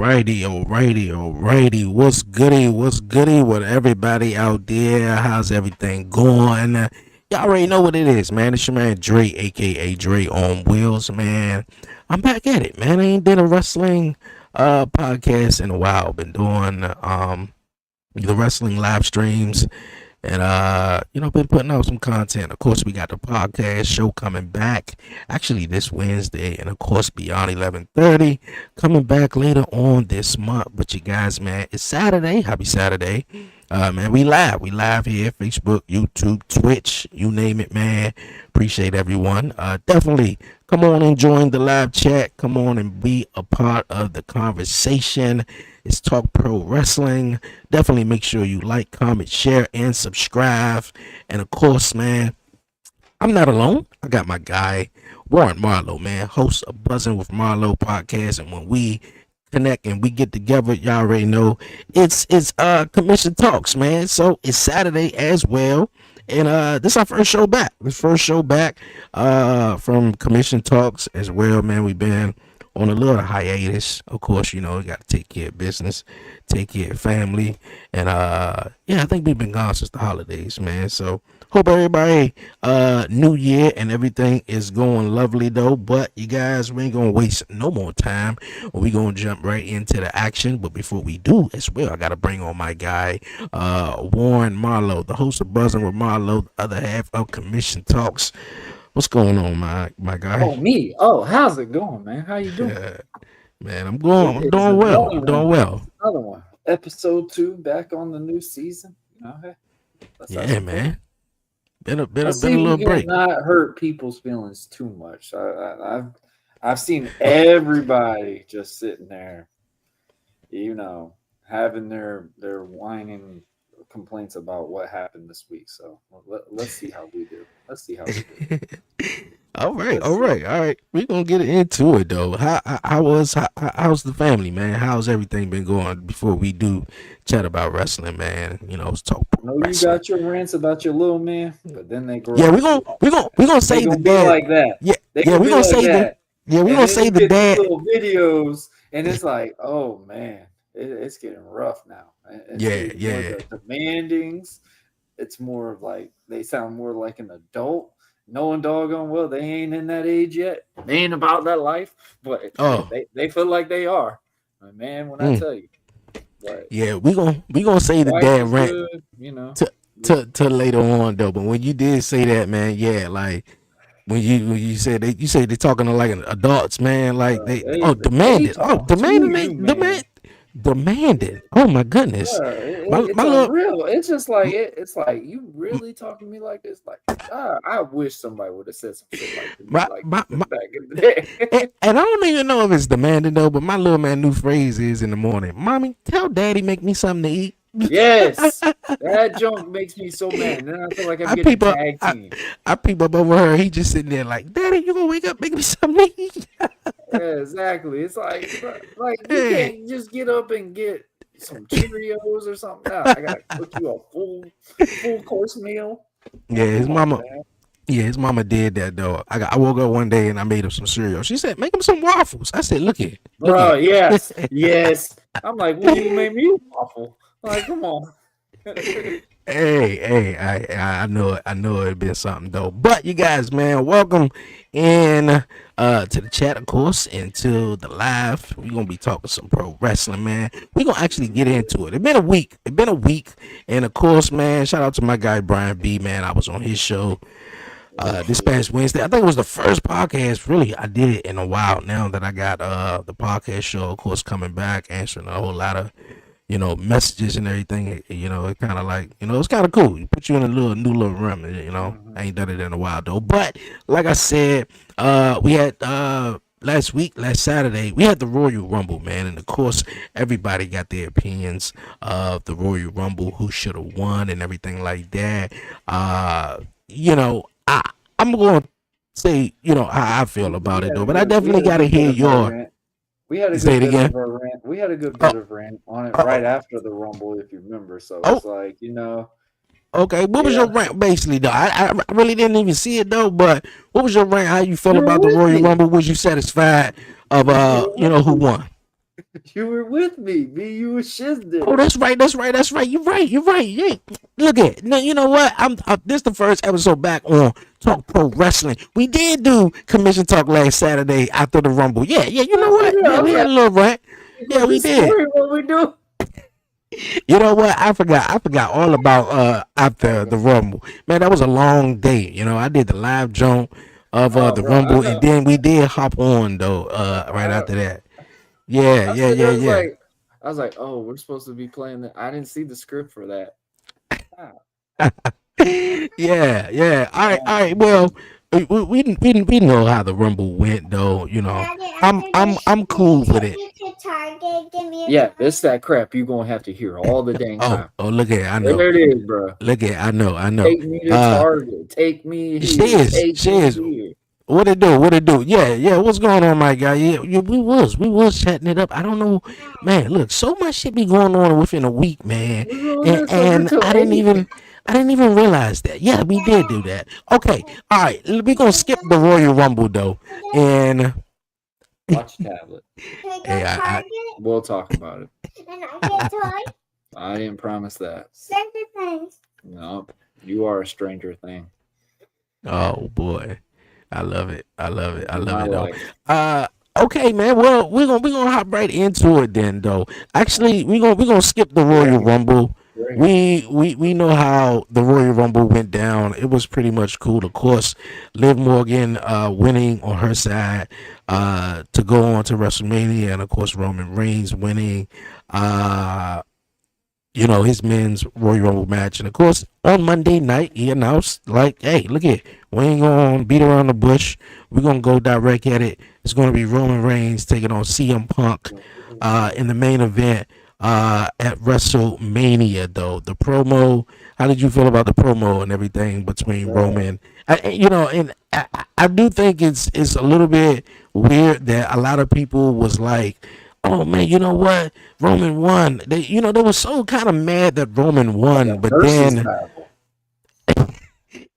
Alrighty. What's goody with everybody out there? How's everything going? Y'all already know what it is, man. It's your man Dre, aka Dre on Wheels, man. I'm back at it, man. I ain't did a wrestling podcast in a while. Been doing the wrestling live streams and been putting out some content. Of course, we got the podcast show coming back actually this Wednesday, and of course Beyond 11:30 coming back later on this month. But you guys, man, it's Saturday. Happy Saturday. Man, we live here, Facebook, YouTube, Twitch, you name it, man. Appreciate everyone. Definitely come on and join the live chat. Come on and be a part of the conversation. It's Talk Pro Wrestling. Definitely make sure you like, comment, share, and subscribe. And of course, man, I'm not alone. I got my guy, Warren Marlowe, man, host of Buzzing with Marlowe podcast. And when we connect and we get together, y'all already know it's commission talks, man. So it's Saturday as well. And this is our first show back. From commission talks as well, man. We've been on a little hiatus. Of course, you know, we got to take care of business, take care of family. And I think we've been gone since the holidays, man. So hope everybody new year and everything is going lovely though. But you guys, we ain't gonna waste no more time. We gonna jump right into the action. But before we do as well, I gotta bring on my guy, Warren Marlowe, the host of Buzzing with Marlowe, the other half of Commission Talks. What's going on, my guy? Oh, me. Oh, how's it going, man? How you doing? Yeah, man, I'm doing well. Another one. Episode 2, back on the new season. You know, hey, yeah, man. Been a little break. Not hurt people's feelings too much. I've seen everybody just sitting there, you know, having their whining complaints about what happened this week. So let's see how we do. All right. We're gonna get into it though. How's the family, man? How's everything been going before we do chat about wrestling, man? You know, let's talk. I know you got your rants about your little man, but then they grow. Yeah, we're gonna say the dad like that. Yeah, we're gonna say that. Yeah, we're gonna say the dad little videos, and it's like, oh man, it's getting rough now. Yeah. The demandings. It's more of like they sound more like an adult. Knowing doggone well they ain't in that age yet. They ain't about that life, but they feel like they are. Man, when I tell you. But yeah, we gonna say the dad rant, good, you know, to later on though. But when you did say that, man, yeah, like when you said they're talking to like adults, man, like demanded. Oh my goodness. Yeah, it's unreal. It's just like it's like you really talking to me like this. Like I wish somebody would have said some shit like this back in the day. And I don't even know if it's demanding though, but my little man new phrase is in the morning, "Mommy, tell Daddy make me something to eat." Yes, that junk makes me so mad. And then I feel like I'm getting tag team. I peep up over her. He just sitting there like, "Daddy, you gonna wake up, make me something to eat?" Yeah, exactly. It's like you can't just get up and get some Cheerios or something. No, I gotta cook you a full course meal. Yeah, his mama did that though. I woke up one day and I made him some cereal. She said, "Make him some waffles." I said, "Look here, bro." Yes. I'm like, "Well, you made me a waffle." Like, come on. Hey, I know it'd been something though. But you guys, man, welcome in to the chat, of course, and to the live. We're gonna be talking some pro wrestling, man. We're gonna actually get into it. It's been a week, and of course, man, shout out to my guy Brian B, man. I was on his show this past Wednesday. I think it was the first podcast really I did in a while now that I got the podcast show, of course, coming back, answering a whole lot of messages and everything. It kind of like, it's kind of cool. You put you in a new little room, I ain't done it in a while though. But like I said, we had last Saturday, we had the Royal Rumble, man. And of course, everybody got their opinions of the Royal Rumble, who should have won and everything like that. I'm going to say, how I feel about it though, but I definitely got to hear your... We had a good bit of a rant. We had a good bit of rant on it right after the Rumble, if you remember. So it's like, Okay, what was your rant basically though? I really didn't even see it though, but what was your rant? How you felt about the Royal Rumble? Was you satisfied of who won? You were with me. Me, you, and Shiz did Oh, it. that's right. That's right. That's right. You're right. You're right. Yeah. Look at no. You know what? This the first episode back on Talk Pro Wrestling. We did do commission talk last Saturday after the Rumble. Yeah. Yeah. You know I what? figured Yeah, I we was had like, a little rant. Yeah, with we the did. story, what we do? You know what? I forgot. I forgot all about after Okay. the Rumble. Man, that was a long day. You know, I did the live jump of Oh, the bro, I Rumble, and know. then we did hop on though. Right I, after that. Yeah. I Yeah. said, Yeah. Yeah. I was like, oh, we're supposed to be playing that. I didn't see the script for that. Ah, Yeah, yeah. All right, oh, all right. Well, we know how the Rumble went, though. You know, Daddy, after this, I'm can you cool with take it. me to Target? Give me a yeah, toy. this that crap you gonna have to hear all the dang Oh, time. oh, look at it, I know. There it is, bro. Look at it, I know, I know. Take me to Uh, Target. Take me here. Shiz, Take me Shiz, here. what it do? What it do? Yeah, yeah. What's going on, my guy? Yeah, yeah, we was chatting it up. I don't know, man. Look, so much shit be going on within a week, man, We were on and this over till I didn't 8. even. I didn't even realize that. Yeah, we did do that. Okay, all right. We're gonna skip the Royal Rumble though, and Watch your tablet. Can we hey, go Target? We'll talk about it. And I get a toy? I didn't promise that. Stranger Things. No, you are a stranger thing. oh boy, I love it. I love it. I In love my it though. life. Uh, okay, man. Well, we're gonna hop right into it then, though. Actually, we're gonna skip the Royal Right. Rumble. Right. We know how the Royal Rumble went down. It was pretty much cool. Of course, Liv Morgan winning on her side to go on to WrestleMania, and of course Roman Reigns winning. Uh, his men's Royal Rumble match. And of course, on Monday night, he announced, like, hey, look at it. We ain't going to beat around the bush. We're going to go direct at it. It's going to be Roman Reigns taking on CM Punk in the main event at WrestleMania, though. The promo, how did you feel about the promo and everything between Bro. Roman? And I do think it's a little bit weird that a lot of people was like, oh man, you know what? Roman won. They were so kind of mad that Roman Like won, a but versus then battle.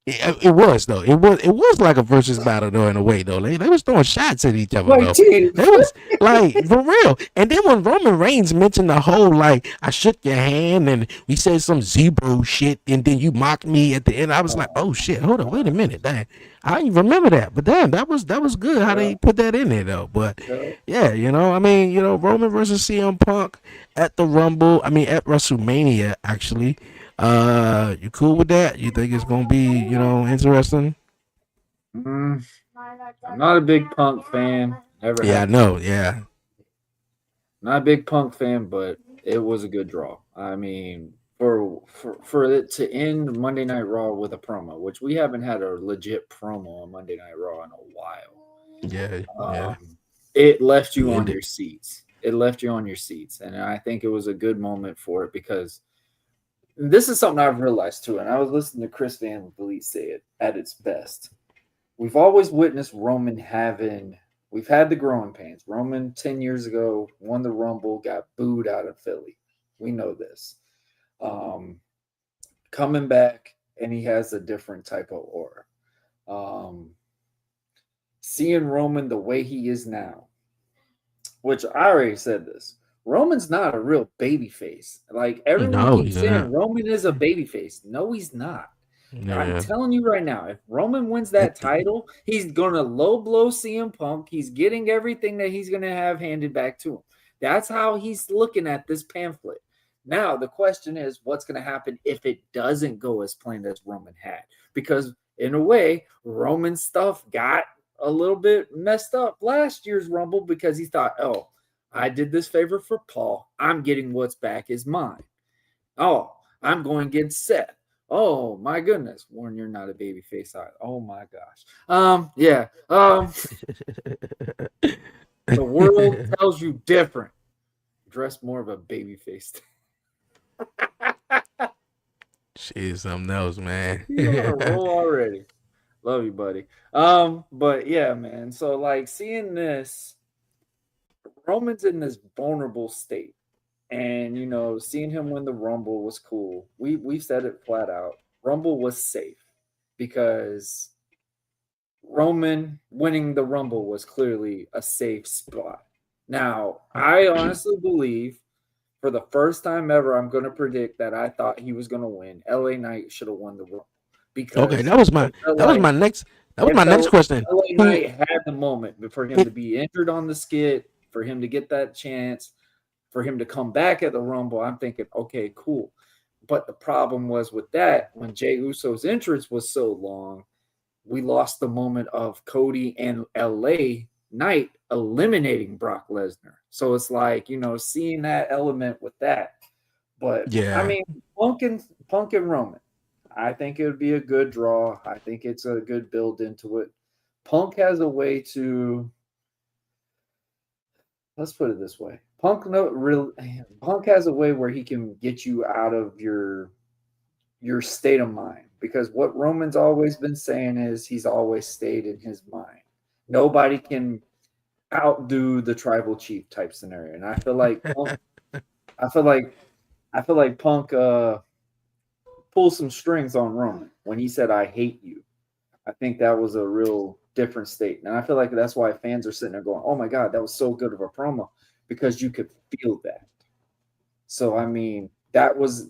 it was though. It was like a versus battle though in a way though. They was throwing shots at each other Like though. team. It was like for real. And then when Roman Reigns mentioned the whole like I shook your hand and we said some zebra shit and then you mocked me at the end, I was like, oh shit, hold on, wait a minute, dang. I didn't remember that, but damn, that was good how Yeah, they put that in there though. But yeah. yeah, I mean, Roman versus CM Punk at the Rumble. I mean, at WrestleMania actually. You cool with that? You think it's gonna be, interesting? Mm, I'm not a big Punk fan. Never Yeah, I have been. know. Yeah, Not a big Punk fan, but it was a good draw. I mean, for it to end Monday Night Raw with a promo, which we haven't had a legit promo on Monday Night Raw in a while. yeah, yeah. It left To you on end it. your seats. It left you on your seats, and I think it was a good moment for it because this is something I've realized too. And I was listening to Chris Van Vliet say it at its best. We've always witnessed Roman having. We've had the growing pains. Roman 10 years ago won the Rumble, got booed out of Philly. We know this. Um, Coming back, and he has a different type of aura. Um, Seeing Roman the way he is now, which I already said this. Roman's not a real baby face. Like everyone No, keeps he's saying not. Roman is a baby face. No, he's not. I'm Yeah, telling you right now, if Roman wins that title, he's gonna low blow CM Punk. He's getting everything that he's gonna have handed back to him. That's how he's looking at this pamphlet. Now the question is, what's gonna happen if it doesn't go as planned as Roman had? Because in a way, Roman stuff got a little bit messed up last year's Rumble because he thought, oh, I did this favor for Paul. I'm getting what's back is mine. Oh, I'm going against Seth. Oh my goodness, Warren, you're not a baby face. Oh my gosh. Yeah. The world tells you different. Dress more of a baby face. she's something else, man. You on a roll already. Love you, buddy. But yeah, man. So like seeing this, Roman's in this vulnerable state. And seeing him win the Rumble was cool. We said it flat out. Rumble was safe because Roman winning the Rumble was clearly a safe spot. Now, I honestly believe for the first time ever, I'm going to predict that I thought he was going to win. LA Knight should have won the Rumble Okay, because it felt that was my like next that was it my next felt question. LA Who Knight had the moment for him it to be injured on the skit, for him to get that chance, for him to come back at the Rumble. I'm thinking, okay, cool. But the problem was with that, when Jey Uso's entrance was so long, we lost the moment of Cody and LA Knight eliminating Brock Lesnar. So it's like, seeing that element with that. But I yeah. mean, Punk and Roman. I think it would be a good draw. I think it's a good build into it. Punk has a way to, let's put it this way. Punk has a way where he can get you out of your state of mind, because what Roman's always been saying is he's always stayed in his mind. Nobody can outdo the tribal chief type scenario. And I feel like I feel like Punk pulled some strings on Roman when he said I hate you. I think that was a real different state. And I feel like that's why fans are sitting there going, "Oh my god, that was so good of a promo," because you could feel that. So I mean, that was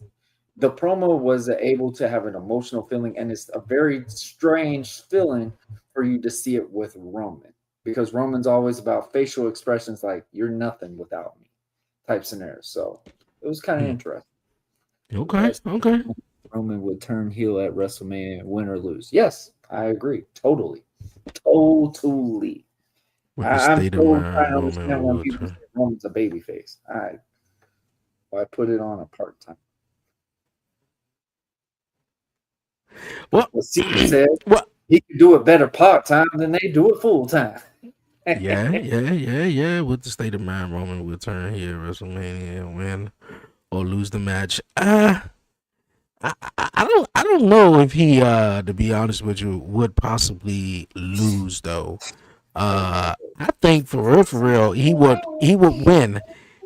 the promo was able to have an emotional feeling, and it's a very strange feeling for you to see it with Roman, because Roman's always about facial expressions like "you're nothing without me" type scenario. So it was kind of Hmm. interesting. You Okay, guys okay. think Roman would turn heel at WrestleMania, win or lose? Yes, I agree. Totally, totally. With the I'm state of still mind trying to Roman understand when will people say turn. Roman's a babyface. I put it on a part time. Well, What Cena said, well, he can do it better part time than they do it full time. yeah. With the state of mind Roman will turn here at WrestleMania and win or lose the match. I don't know if he to be honest with you would possibly lose though. I think for real he would win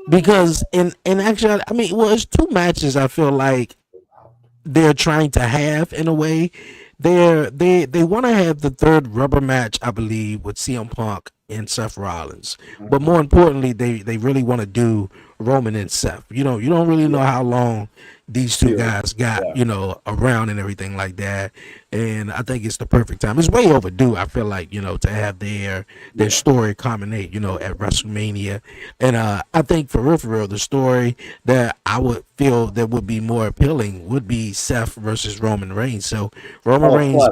because in actuality I mean well it's two matches I feel like they're trying to have in a way. They want to have the third rubber match, I believe, with CM Punk and Seth Rollins. But more Mhm. importantly, they really want to do Roman and Seth. You don't really know Yeah, how long these two feud. guys got, Yeah, around and everything like that. And I think it's the perfect time. It's way overdue, I feel like, to have their yeah, story culminate, at WrestleMania. And I think for real, the story that I would feel that would be more appealing would be Seth versus Roman Reigns. So Roman oh, Reigns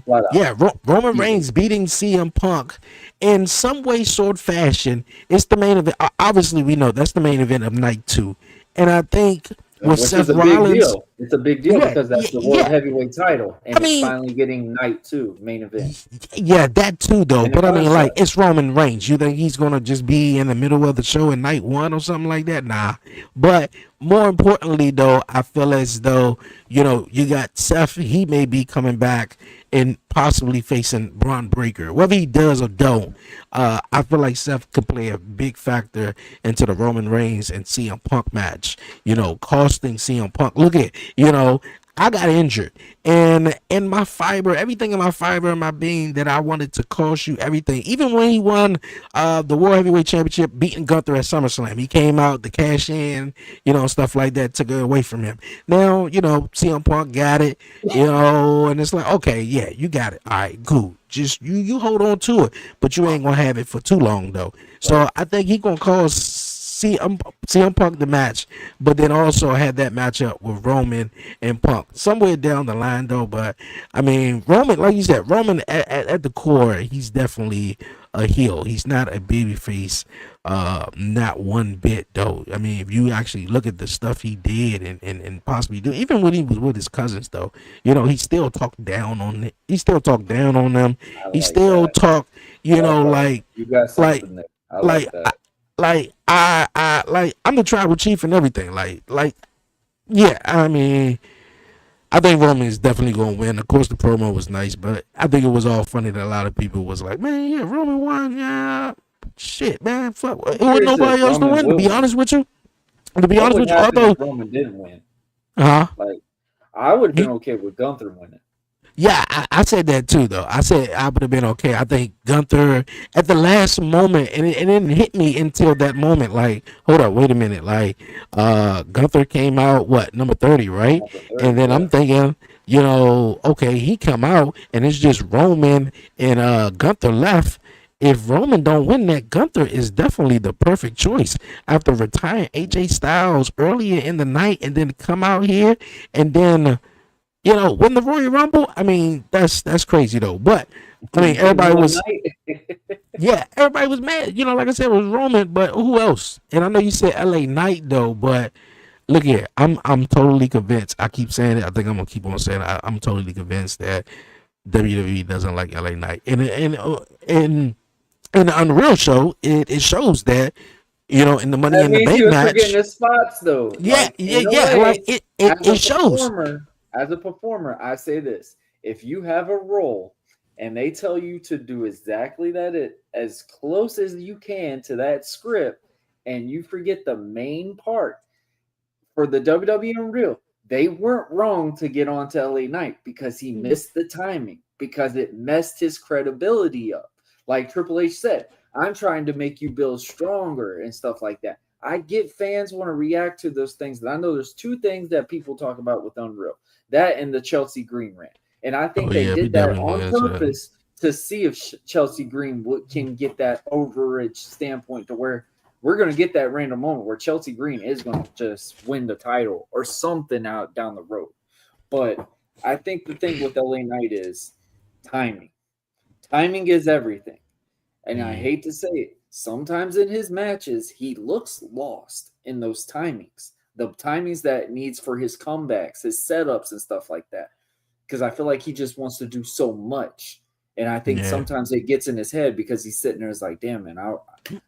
flat out, yeah, Roman easily. Reigns beating CM Punk in some way, sort, fashion. It's the main event. Obviously, we know that's the main event of night two, and I think with Which is Seth a big Rollins, deal. It's a big deal yeah, because that's yeah, the world yeah. heavyweight title, I and it's mean, finally getting night two main event yeah, that too, though. in the But I mean, like, contract. it's Roman Reigns. You think he's gonna just be in the middle of the show in night one or something like that? Nah. But more importantly, though, I feel as though you got Seth. He may be coming back and possibly facing Braun Breaker. Whether he does or don't, I feel like Seth could play a big factor into the Roman Reigns and CM Punk match. Costing CM Punk. Look at I got injured, and in my fiber, everything in my fiber and my being that I wanted to cost you everything. Even when he won the World Heavyweight Championship, beating Gunther at SummerSlam, he came out to cash in, stuff like that, took it away from him. Now, CM Punk got it, and it's like, okay, yeah, you got it. All right, cool. Just you hold on to it, but you ain't gonna have it for too long though. Right. So I think he gonna cause CM Punk the match, but then also had that matchup with Roman and Punk somewhere down the line though. But I mean, Roman, like you said, Roman at the core, he's definitely a heel. He's not a babyface, not one bit though. I mean, if you actually look at the stuff he did and possibly do, even when he was with his cousins though, he still talked down on it. He still talked down on them. I He like still that. talked, Okay, like you got like something there. I like like that. like I'm the tribal chief and everything. Yeah, I mean, I think Roman is definitely gonna win. Of course, the promo was nice, but I think it was all funny that a lot of people was like, "Man, yeah, Roman won, yeah, shit, man, fuck, it was Here's this: nobody else to Roman win." To will be win. honest with you, What would happen if although, Roman didn't win? uh huh, Like, I would have been he okay with Gunther winning. Yeah, I said that too, though. I said I would have been okay. I think Gunther at the last moment, and it didn't hit me until that moment. Like, hold up, wait a minute. Like, Gunther came out what number 30, right? Number And 30, then I'm yeah. thinking, okay, he come out, and it's just Roman and Gunther left. If Roman don't win that, Gunther is definitely the perfect choice after retiring AJ Styles earlier in the night, and then come out here, and then win the Royal Rumble. I mean, that's crazy though. But I mean, In everybody one was night. yeah, everybody was mad. Like I said, it was Roman, but who else? And I know you said LA Knight though, but look here, I'm totally convinced. I keep saying it. I think I'm gonna keep on saying it. I'm totally convinced that WWE doesn't like LA Knight. And the Unreal show, it shows that in the Money That in the means he Bank was forgetting match. his spots though. Yeah, Like yeah, in a yeah. Like way, it shows. as a performer, I say this: if you have a role and they tell you to do exactly that, it as close as you can to that script, and you forget the main part for the WWE Unreal, they weren't wrong to get on to LA Knight because he missed the timing because it messed his credibility up. Like Triple H said, I'm trying to make you build stronger and stuff like that. I get fans want to react to those things. And I know there's two things that people talk about with Unreal, that and the Chelsea Green rant. And I Oh think they yeah, we did that definitely gonna on get into that. purpose to see if Chelsea Green can get that overage standpoint to where we're going to get that random moment where Chelsea Green is going to just win the title or something out down the road. But I think the thing with LA Knight is timing. Timing is everything. And I Mm, hate to say it, sometimes in his matches, he looks lost in those timings. The timings that needs for his comebacks, his setups, and stuff like that. Because I feel like he just wants to do so much. And I think yeah. sometimes it gets in his head because he's sitting there, is like, damn, man,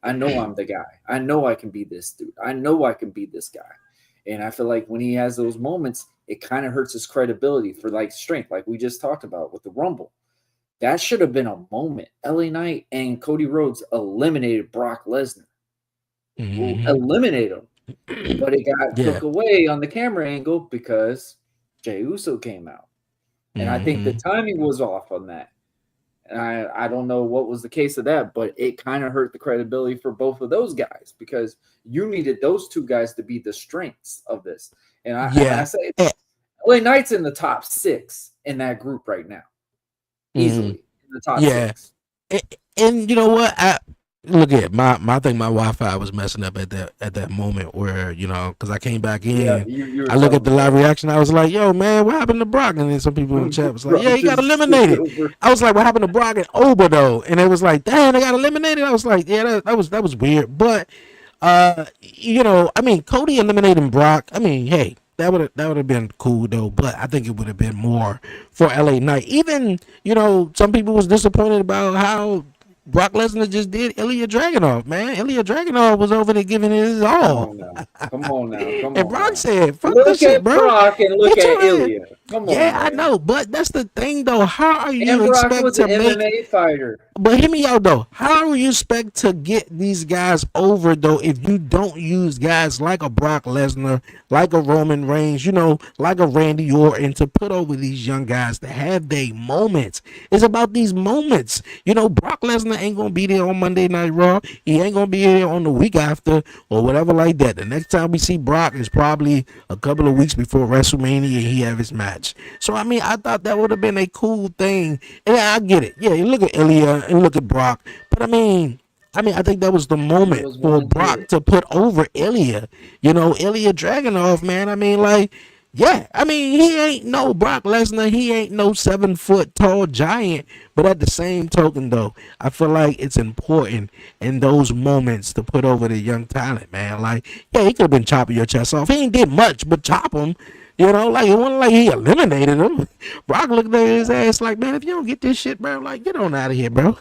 I know I'm the guy. I know I can be this dude. I know I can be this guy. And I feel like when he has those moments, it kind of hurts his credibility for like strength, like we just talked about with the Rumble. That should have been a moment. LA Knight and Cody Rhodes eliminated Brock Lesnar. Hmm. Eliminate him. But it got Yeah. took away on the camera angle because Jey Uso came out. And I think the Hmm. timing was off on that. And I don't know what was the case of that, but it kind of hurt the credibility for both of those guys because you needed those two guys to be the strengths of this. And I Yeah. say Eh, LA Knight's in the top six in that group right now, mhm. easily in the top Yeah. six. And you know what? I look at my thing. My Wi-Fi was messing up at that moment where because I came back Yeah, in. you were I look at telling the me live that. reaction. I was like, "Yo, man, what happened to Brock?" And then some people in the chat was like, "Yeah, Bro, he got just switch eliminated." over. I was like, "What happened to Brock and Ober though?" And it was like, "Damn, they got eliminated." I was like, "Yeah, that was weird." But I mean, Cody eliminating Brock. I mean, hey, that would have been cool though. But I think it would have been more for LA Knight. Even some people was disappointed about how Brock Lesnar just did Ilya Dragunov. Man, Ilya Dragunov was over there giving it his Come all, on now. Come on now. Come and on Brock now. said, "Fuck this Look shit, at bro. Brock and look Get at your ass." Ilya. Come on, Yeah, I man. know, but that's the thing though. How are you And Brock expect was an to make MMA fighter. but hear me out though. How do you expect to get these guys over though if you don't use guys like a Brock Lesnar, like a Roman Reigns, like a Randy Orton to put over these young guys to have their moments? It's about these moments. Brock Lesnar ain't gonna be there on Monday Night Raw. He ain't gonna be here on the week after or whatever like that. The next time we see Brock is probably a couple of weeks before WrestleMania and he have his match. So I mean, I thought that would have been a cool thing. And I get it. Yeah, you look at Ilya and look at Brock. But I mean, I think that was the Timing moment was one for and Brock two. to put over Ilya. Ilya Dragunov, man. I mean, like, yeah. I mean, he ain't no Brock Lesnar. He ain't no 7 foot tall giant. But at the same token, though, I feel like it's important in those moments to put over the young talent, man. Like, yeah, he could have been chopping your chest off. He ain't did much, but chop him. Like it wasn't like he eliminated him. Brock looked at his ass like, man, if you don't get this shit, bro, like get on out of here, bro.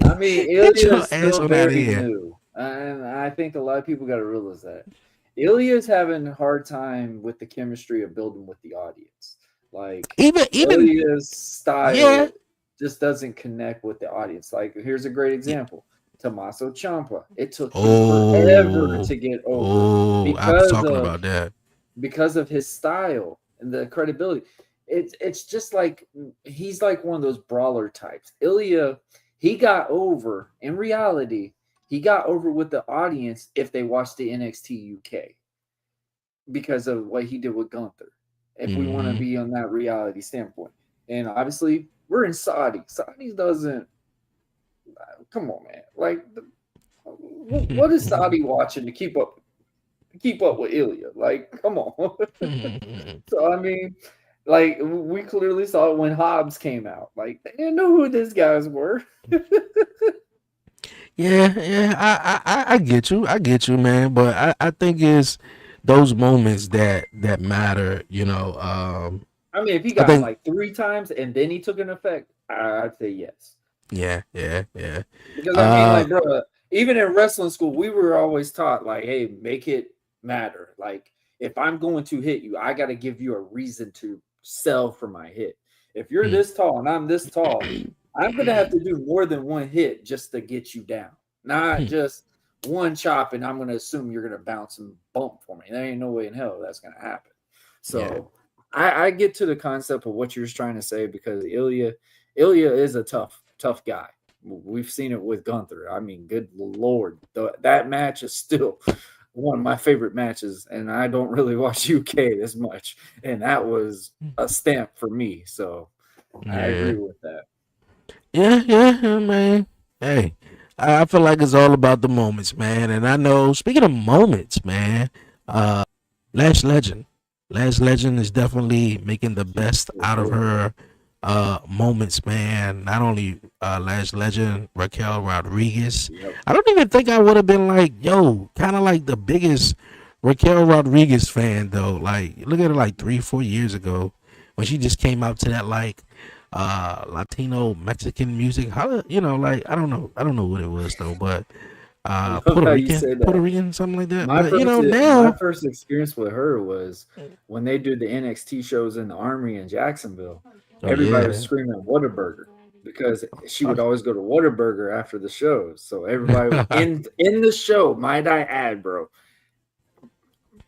I mean, Get Ilya your is ass still on out of very here. new. And I think a lot of people got to realize that. Ilya's having a hard time with the chemistry of building with the audience. Like, Even Ilya's yeah. style just doesn't connect with the audience. Like, here's a great example. Tommaso Ciampa. It took him forever Oh, to get over oh, I was because talking of about that. because of his style and the credibility. it's just like he's like one of those brawler types. Ilya, he got over in reality. He got over with the audience if they watched the NXT UK because of what he did with Gunther. If we want to Mm-hmm. be on that reality standpoint, and obviously we're in Saudi. Saudi doesn't. Come on, man. Like, what is Saudi watching to keep up with Ilya? Like, come on. So I mean, like we clearly saw it when Hobbs came out. Like they didn't know who these guys were. Yeah, yeah, I get you, man. But I think it's those moments that matter. I mean, if he I got him think, like 3 times and then he took an effect, I'd say yes. yeah, yeah, yeah. Because I mean, Uh, like, bro, even in wrestling school, we were always taught like, hey, make it matter. Like, if I'm going to hit you, I got to give you a reason to sell for my hit. If you're mm, this tall and I'm this tall, I'm gonna have to do more than one hit just to get you down, not just one chop. And I'm gonna assume you're gonna bounce and bump for me. There ain't no way in hell that's gonna happen. yeah, So I get to the concept of what you're trying to say because Ilya is a tough guy. We've seen it with Gunther. I mean, good lord, that match is still one of my favorite matches, and I don't really watch UK as much, and that was a stamp for me. So I yeah, agree with that. yeah, man. Hey, I feel like it's all about the moments, man. And I know, speaking of moments, man, Lash Legend. Lash Legend is definitely making the best out of her moments, man. Not only Lash Legend, Raquel Rodriguez. Yep. I don't even think I would have been like, yo, kind of like the biggest Raquel Rodriguez fan though. Like, look at her like 3, 4 years ago when she just came out to that like Latino Mexican music. How, like I don't know what it was though, but I love how you say Puerto that. Rican, something like that. My But first my now, first experience with her was when they did the NXT shows in the Armory in Jacksonville. oh Everybody was yeah. screaming Whataburger because she Oh, would always go to Whataburger after the shows. So everybody in the show, might I add, bro,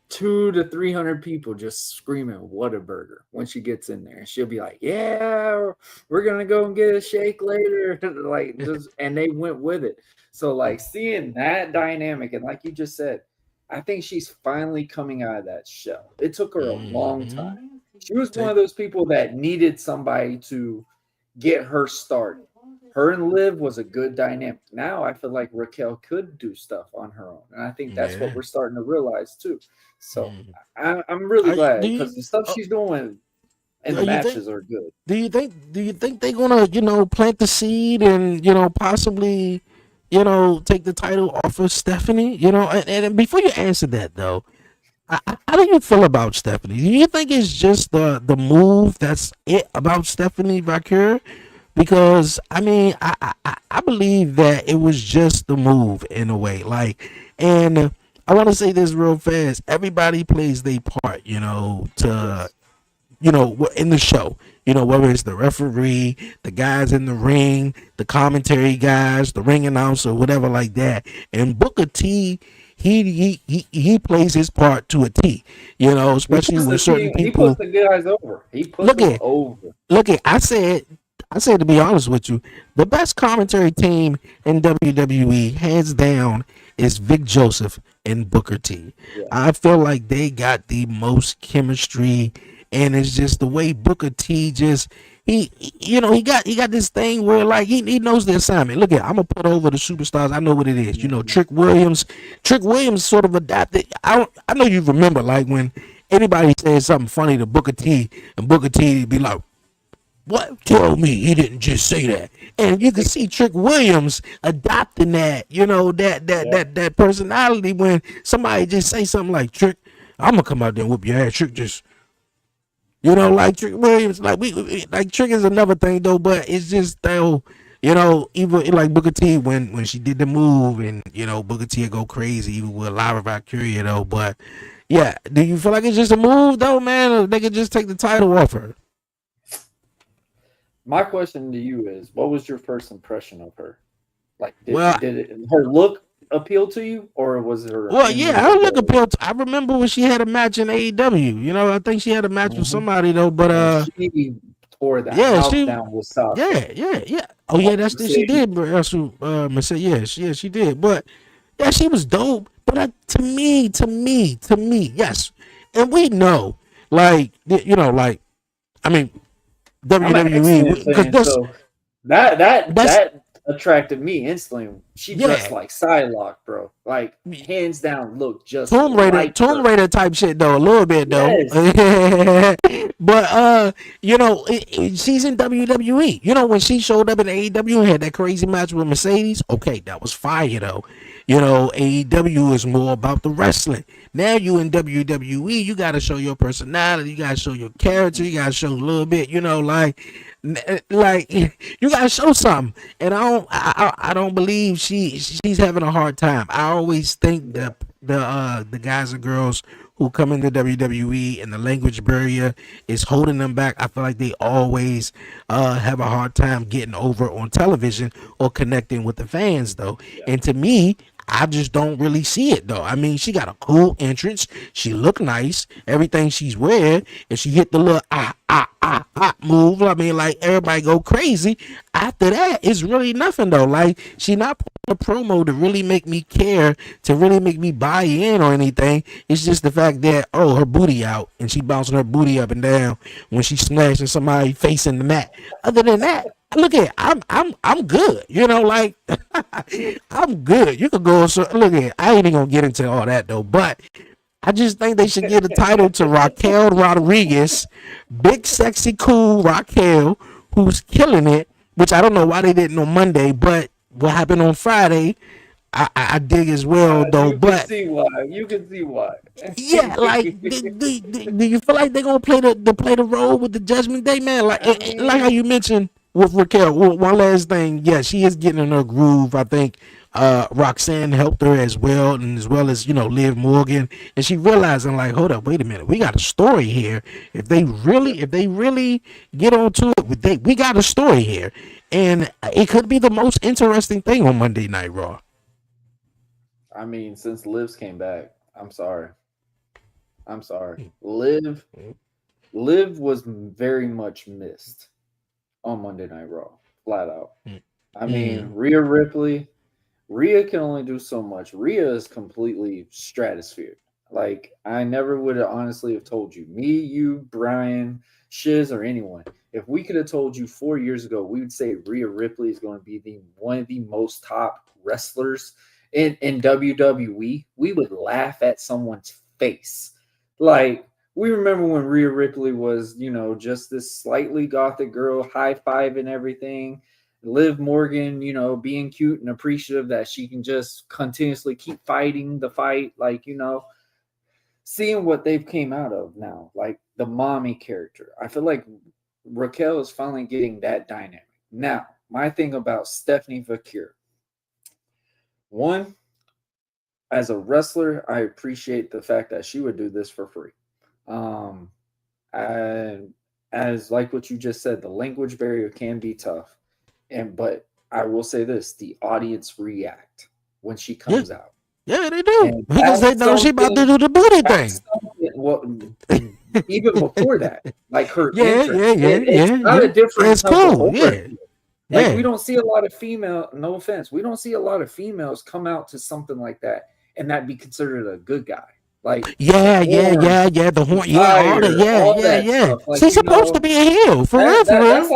200 to 300 people just screaming Whataburger when she gets in there. And she'll be like, "Yeah, we're gonna go and get a shake later." Like just and they went with it. So like seeing that dynamic, and like you just said, I think she's finally coming out of that shell. It took her a long time. mhm. She was one Take, of those people that needed somebody to get her started. Her and Liv was a good dynamic. Now I feel like Raquel could do stuff on her own, and I think that's what yeah. we're starting to realize too. So Mm. I'm really glad Do you because the stuff she's doing in the you think matches are good. they're gonna plant the seed and possibly take the title off of Stephanie? And before you answer that though, how do you feel about Stephanie? Do you think it's just the move that's it about Stephanie Vaquer? Because I mean, I believe that it was just the move in a way. Like, and I want to say this real fast. Everybody plays their part, to Yes. in the show. Whether it's the referee, the guys in the ring, the commentary guys, the ring announcer, whatever like that. And Booker T, he plays his part to a T. He Especially puts when the certain team. He puts people the guys over. He puts look them at over. look at. I said to be honest with you, the best commentary team in WWE, hands down, is Vic Joseph and Booker T. Yeah. I feel like they got the most chemistry, and it's just the way Booker T just he got this thing where like he knows the assignment. Look at, I'm gonna put over the superstars. I know what it is. Mhm. Trick Williams sort of adapted. I know you remember like when anybody said something funny to Booker T, and Booker T be like, what? Tell me he didn't just say that. And you can see Trick Williams adopting that, Yep. that personality when somebody just say something like, Trick, I'm gonna come out there and whoop your ass. Trick just, like Trick Williams, like like Trick is another thing though, but it's just though, even like Booker T when she did the move, and Booker T would go crazy even with Lyra Valkyria though. But yeah, do you feel like it's just a move though, man, or they could just take the title off her? My question to you is, what was your first impression of her? Like, Well, did it her look appeal to you, or was her Well, in yeah, ring her look ability? appealed. I remember when she had a match in AEW. You know, I think she had a match with Hmm. somebody though. But And she tore the yeah, house she, down with Sasha. yeah. Oh yeah, Oh, that's she Mercedes. did. Wrestle, Mercedes. Yeah, she did. But yeah, she was dope. But to me, yes. And we know, like, like, I mean, I'm an WWE, excellent because fan, so that's that attracted me instantly. She dressed yeah. like Psylocke, bro. Like hands down, looked just like Tomb her. Raider type shit though, a little bit though. Yes. But she's in WWE. You know, when she showed up in AEW and had that crazy match with Mercedes, okay, that was fire though. You know, AEW is more about the wrestling. Now you in WWE, you gotta show your personality, you gotta show your character, you gotta show a little bit, like you gotta show something. And I don't believe she's having a hard time. I always think Yeah. the guys and girls who come into WWE and the language barrier is holding them back. I feel like they always have a hard time getting over on television or connecting with the fans though. Yeah. And to me, I just don't really see it though. I mean, she got a cool entrance. She look nice. Everything she's wearing, and she hit the little move. I mean, like everybody go crazy. After that, it's really nothing though. Like she not putting a promo to really make me care, to really make me buy in or anything. It's just the fact that her booty out and she bouncing her booty up and down when she smashing somebody facing the mat. Other than that, look at I'm good. Like I'm good. You could go. So look at. I ain't even gonna get into all that though. But I just think they should give the title to Raquel Rodriguez, big sexy cool Raquel, who's killing it. Which I don't know why they didn't on Monday, but what happened on Friday, I dig as well though. You can But see why. You can see why. yeah, like do you feel like they're gonna play the role with the Judgment Day, man? Like I like how mean, you mentioned with Raquel. One last thing, yeah, she is getting in her groove. I think Roxanne helped her as well, and as well as Liv Morgan, and she realizing like, hold up, wait a minute, we got a story here. yeah. If they really get onto it, we got a story here, and it could be the most interesting thing on Monday Night Raw. I mean, since Liv's came back, I'm sorry. I'm sorry. Liv was very much missed on Monday Night Raw, flat out. I mean, Mm. Rhea can only do so much. Rhea is completely stratosphere. Like I never would have honestly have told you, me, you, Brian, Shiz, or anyone. If we could have told you 4 years ago, we would say Rhea Ripley is going to be the one of the most top wrestlers in WWE. We would laugh at someone's face. Like we remember when Rhea Ripley was, just this slightly gothic girl, high five and everything. Liv Morgan, being cute and appreciative that she can just continuously keep fighting the fight, like, seeing what they've came out of now, like the mommy character. I feel like Raquel is finally getting that dynamic. Now, my thing about Stephanie Vakir, one, as a wrestler, I appreciate the fact that she would do this for free. Um, and as like what you just said, the language barrier can be tough. But I will say this: the audience react when she Yeah, comes out, yeah, they do and because they know she about to do the booty that's thing. something. What even before that, like her Yeah, entrance, it's got a Yeah, different it's type of cool. aura. Yeah, Like we yeah, don't see a lot of female. No offense, we don't see a lot of females come out to something like that and that be considered a good guy. Like the horns, yeah. The the horn, yeah, all that, fire, all that yeah. stuff. Like She's supposed to be a heel, for real, for that's real.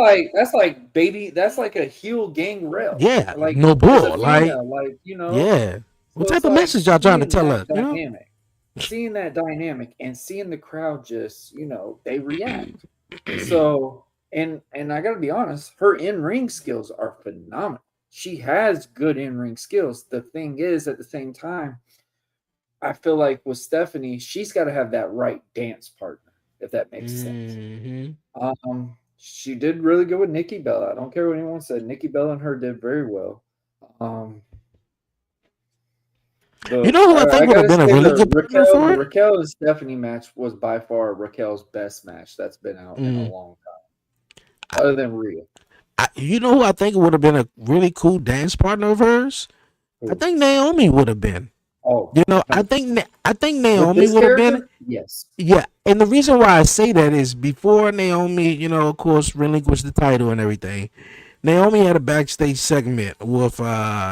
like baby. That's like a heel gang rail. Yeah, Like no as a bull, like, female, like yeah. What So type it's of like message y'all trying to tell her? seeing that dynamic, and seeing the crowd just they react. So and I got to be honest, her in ring skills are phenomenal. She has good in ring skills. The thing is, at the same time, I feel like with Stephanie, she's got to have that right dance partner, if that makes sense. Mm-hmm. She did really good with Nikki Bella. I don't care what anyone said. Nikki Bella and her did very well. Um, You know who I I think would have gotta been a say really good partner The for it? Raquel and Stephanie match was by far Raquel's best match that's been out in a Mm. long time, other than Rhea. You know who I think would have been a really cool dance partner of hers? I Who? think Naomi would have been. Oh, You know, 100%. I think With Naomi this would have been. character, yes. Yeah, and the reason why I say that is before Naomi, of course, relinquished the title and everything. Naomi had a backstage segment with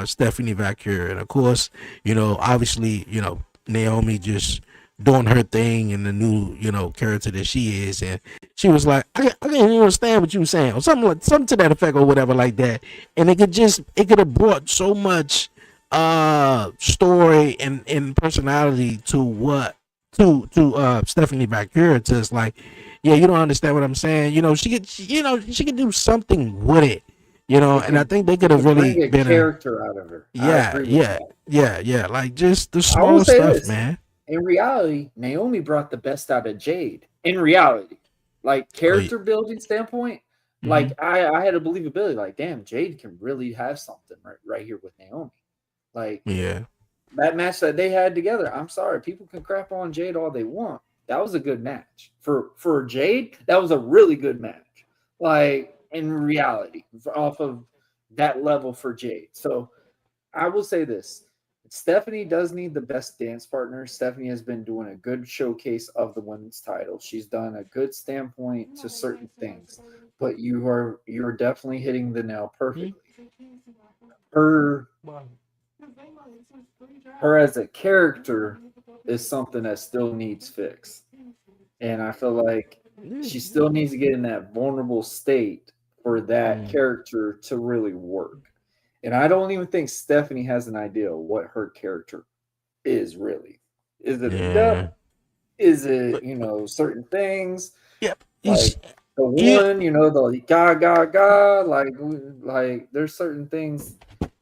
Stephanie Vaquer, and of course, obviously, Naomi just doing her thing and the new, character that she is, and she was like, I didn't understand what you were saying, or something to that effect, or whatever like that, and it could have brought so much story and personality to what to Stephanie Vaquer to it's like, yeah, you don't understand what I'm saying. She could do something with it. And I think they could It have could really bring a been a character out of her. I yeah, agree with yeah, that. yeah, like just the I will small say stuff, this. man. In reality, Naomi brought the best out of Jade. In reality, like Oh, yeah. character building standpoint, Hmm. like I had a believability. Like, damn, Jade can really have something right here with Naomi. Like Yeah, that match that they had together. I'm sorry, people can crap on Jade all they want. That was a good match for Jade. That was a really good match. Like in reality, off of that level for Jade. So I will say this. Stephanie does need the best dance partner. Stephanie has been doing a good showcase of the women's title. She's done a good standpoint to certain things, but you're definitely hitting the nail hmm? perfectly. Her her as a character is something that still needs fix. And I feel like she still needs to get in that vulnerable state for that Mm. character to really work. And I don't even think Stephanie has an idea of what her character is really. Is it a depth? Yeah, Is it, but certain things? yep, Like the yeah, one, the ga ga ga, like there's certain things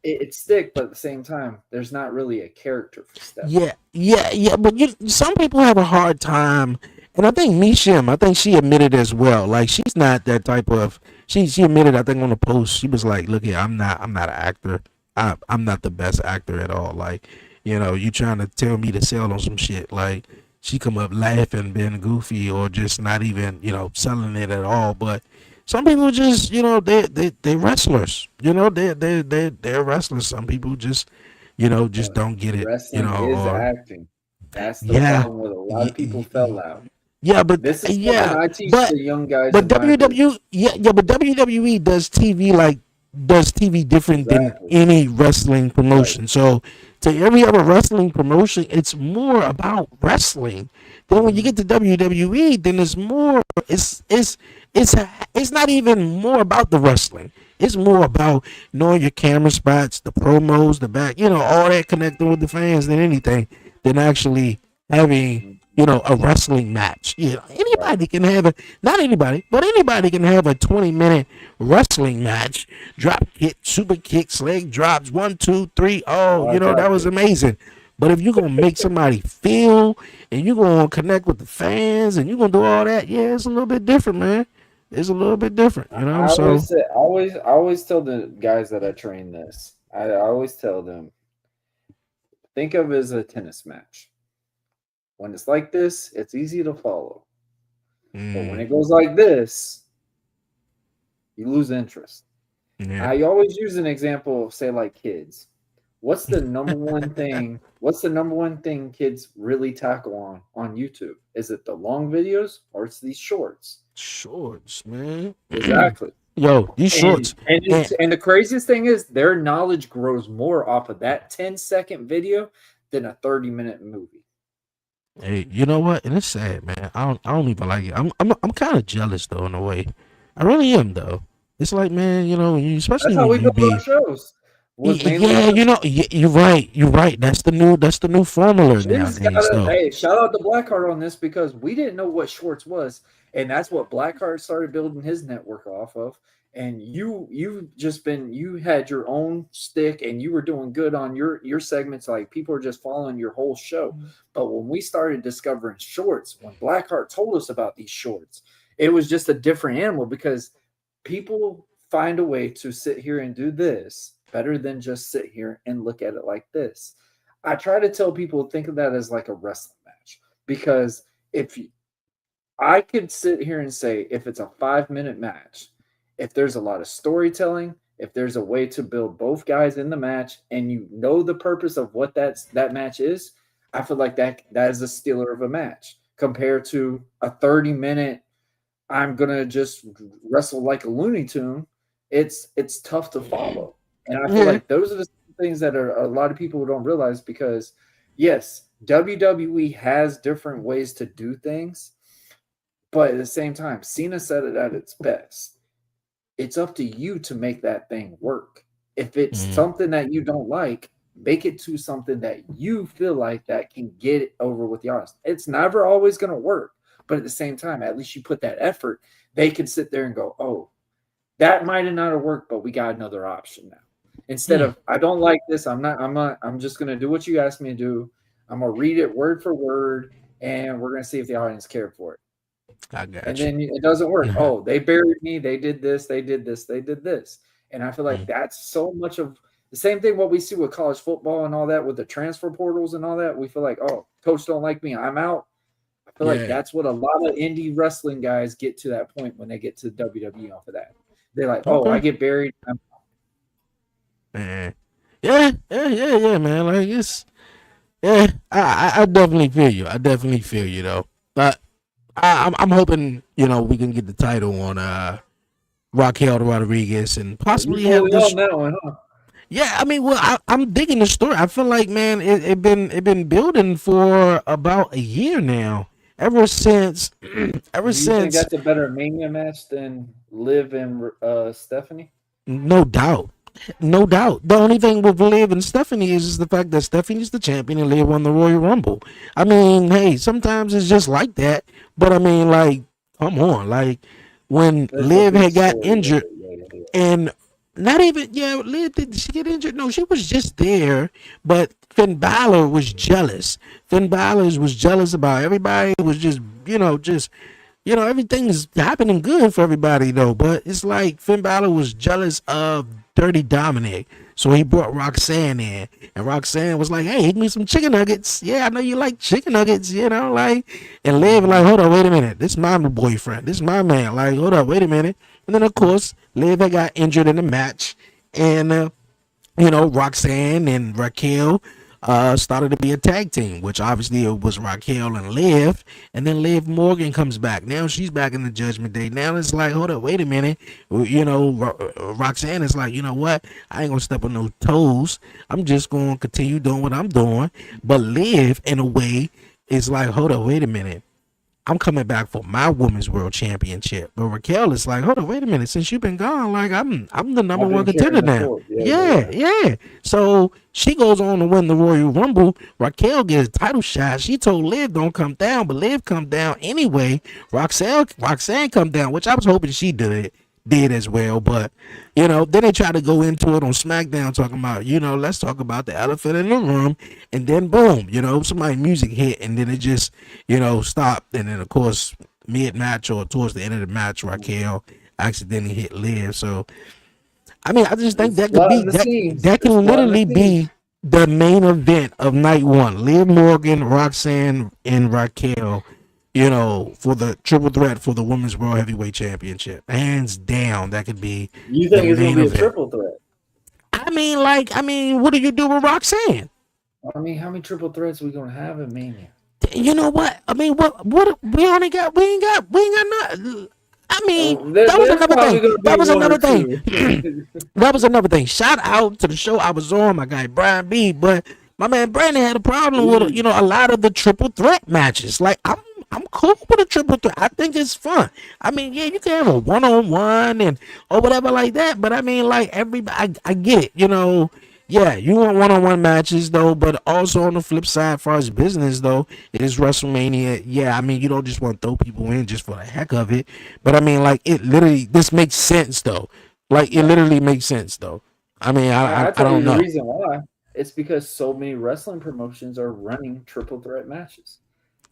it stick, but at the same time, there's not really a character for Stephanie. yeah. But some people have a hard time, and I think Mishim, I think she admitted as well. Like she's not that type of. She admitted, I think on the post, she was like, "Look here, I'm not an actor. I'm not the best actor at all. Like, you trying to tell me to sell on some shit. Like, she come up laughing, being goofy, or just not even, selling it at all. But some people just, they wrestlers. They're wrestlers. Some people just just But don't get it, wrestling is or acting. That's the yeah, problem with a lot y- of people y- fell y- out. yeah, This is something yeah, I teach but the young guys but in my group. But WWE does TV different than Exactly. any wrestling Right. promotion. So to every other wrestling promotion, it's more about wrestling. Then when you Hmm. get to WWE, then it's more. It's not even more about the wrestling. It's more about knowing your camera spots, the promos, the back, all that connecting with the fans than anything than actually having a wrestling match. Right. Anybody can have a not anybody, but anybody can have a 20-minute wrestling match. Drop kick, super kicks, leg drops, 1, 2, 3. Oh, Oh, I got that was you. amazing. But if you're gonna make somebody feel and you're gonna connect with the fans and you're gonna do all that, yeah, it's a little bit different, man. It's a little bit different. I So always say, I always tell the guys that I train this. I always tell them, think of it as a tennis match. When it's like this, it's easy to follow. But when mm, it goes like this, you lose interest. yeah. I always use an example of say like kids. What's the number one thing kids really tackle on YouTube? Is it the long videos or it's these shorts? Shorts, man. Exactly. Yo, these And shorts. and And it's, and the craziest thing is their knowledge grows more off of that 10-second video than a 30-minute movie. hey, you know what? And it's sad, man. I don't even like it. I'm kind of jealous though in a way. I really am though. It's like, man, That's especially how when we you build our be shows. Was mainly yeah, because you're right. You're right. That's the new formula Jay's nowadays, got though. hey, shout out to Blackheart on this because we didn't know what Shorts was, and that's what Blackheart started building his network off of. And you had your own stick and you were doing good on your segments. Like people are just following your whole show. But when we started discovering shorts, when Blackheart told us about these shorts, it was just a different animal because people find a way to sit here and do this better than just sit here and look at it like this. I try to tell people think of that as like a wrestling match because if you, I could sit here and say if it's a 5-minute match, if there's a lot of storytelling, if there's a way to build both guys in the match and you know the purpose of what that match is, I feel like that is a stealer of a match compared to a 30-minute I'm gonna just wrestle like a Looney Tune. It's tough to follow. And I feel Yeah. like those are the things that are a lot of people don't realize because yes, WWE has different ways to do things, but at the same time, Cena said it at its best. It's up to you to make that thing work. If it's Mm. something that you don't like, make it to something that you feel like that can get it over with the audience. It's never always going to work, but at the same time, at least you put that effort. They can sit there and go, "Oh, that might have not have worked, but we got another option now." Instead Mm. of, "I don't like this. I'm just going to do what you asked me to do. I'm going to read it word for word, and we're going to see if the audience cared for it." I And got you. then it doesn't work. Oh, they buried me. They did this. They did this. They did this. And I feel like Mm. that's so much of the same thing what we see with college football and all that with the transfer portals and all that. We feel like, oh, coach don't like me. I'm out. I feel like Yeah. that's what a lot of indie wrestling guys get to that point when they get to WWE off of that. They're like, oh, I Okay. get buried. Man. Yeah, man. Like it's yeah. I definitely feel you. I definitely feel you though. But I'm hoping we can get the title on Raquel Rodriguez and You possibly have fully this. on that one, huh? Yeah, I mean, well, I'm digging the story. I feel like, man, it been building for about a year now. Ever since, ever Do you think since, that's a better Mania match than Liv and Stephanie? no doubt, no doubt. The only thing with Liv and Stephanie is the fact that Stephanie's the champion and Liv won the Royal Rumble. I mean, hey, sometimes it's just like that. But I mean, like, come on, like when That's a Liv good had got story. injured. Yeah. And not even, yeah, Liv, did she get injured? No, she was just there. But Finn Balor was jealous. Finn Balor was jealous about everybody. It was just everything's happening good for everybody though. But it's like Finn Balor was jealous of Dirty Dominic. So he brought Roxanne in. And Roxanne was like, hey, eat me some chicken nuggets. Yeah, I know you like chicken nuggets, like. And Liv like, hold on, wait a minute. This is my boyfriend. This is my man. Like, hold up, wait a minute. And then, of course, Liv had got injured in the match. And, Roxanne and Raquel started to be a tag team, which obviously it was Raquel and Liv. And then Liv Morgan comes back. Now she's back in the Judgment Day. Now it's like, hold up, wait a minute. Roxanne is like, you know what? I ain't going to step on no toes. I'm just going to continue doing what I'm doing. But Liv, in a way, is like, hold up, wait a minute. I'm coming back for my women's world championship. But Raquel is like, hold on, wait a minute. Since you've been gone, like I'm the number I've one been carrying contender the now. torch. Yeah. So she goes on to win the Royal Rumble. Raquel gets a title shot. She told Liv don't come down, but Liv come down anyway. Roxanne come down, which I was hoping she did as well. But then they try to go into it on SmackDown talking about, let's talk about the elephant in the room. And then boom, somebody music hit and then it just, stopped. And then of course mid match or towards the end of the match, Raquel accidentally hit Liv. So I mean, I just think It's that could be flooding the scenes. that It's can flooding the literally scenes. be the main event of night one. Liv Morgan, Roxanne, and Raquel, for the triple threat for the Women's World Heavyweight Championship. Hands down, that could be You the think it's going main to be a event. triple threat? What do you do with Roxanne? I mean, how many triple threats are we going to have in Mania? You know what? I mean, what we ain't got nothing. I mean, that was There's another probably thing. going to That be was one or another thing. two. That was another thing. Shout out to the show I was on, my guy Brian B. But my man Brandon had a problem with a lot of the triple threat matches. Like I'm cool with a triple threat. I think it's fun. I mean, yeah, you can have a 1-on-1 and or whatever like that. But I mean, like everybody, I get it. Yeah, you want 1-on-1 matches though, but also on the flip side, as far as business though, it is WrestleMania. Yeah, I mean you don't just want to throw people in just for the heck of it, but I mean like this makes sense though. Like it literally makes sense though. I mean I I tell don't you the know. reason why. It's because so many wrestling promotions are running triple threat matches.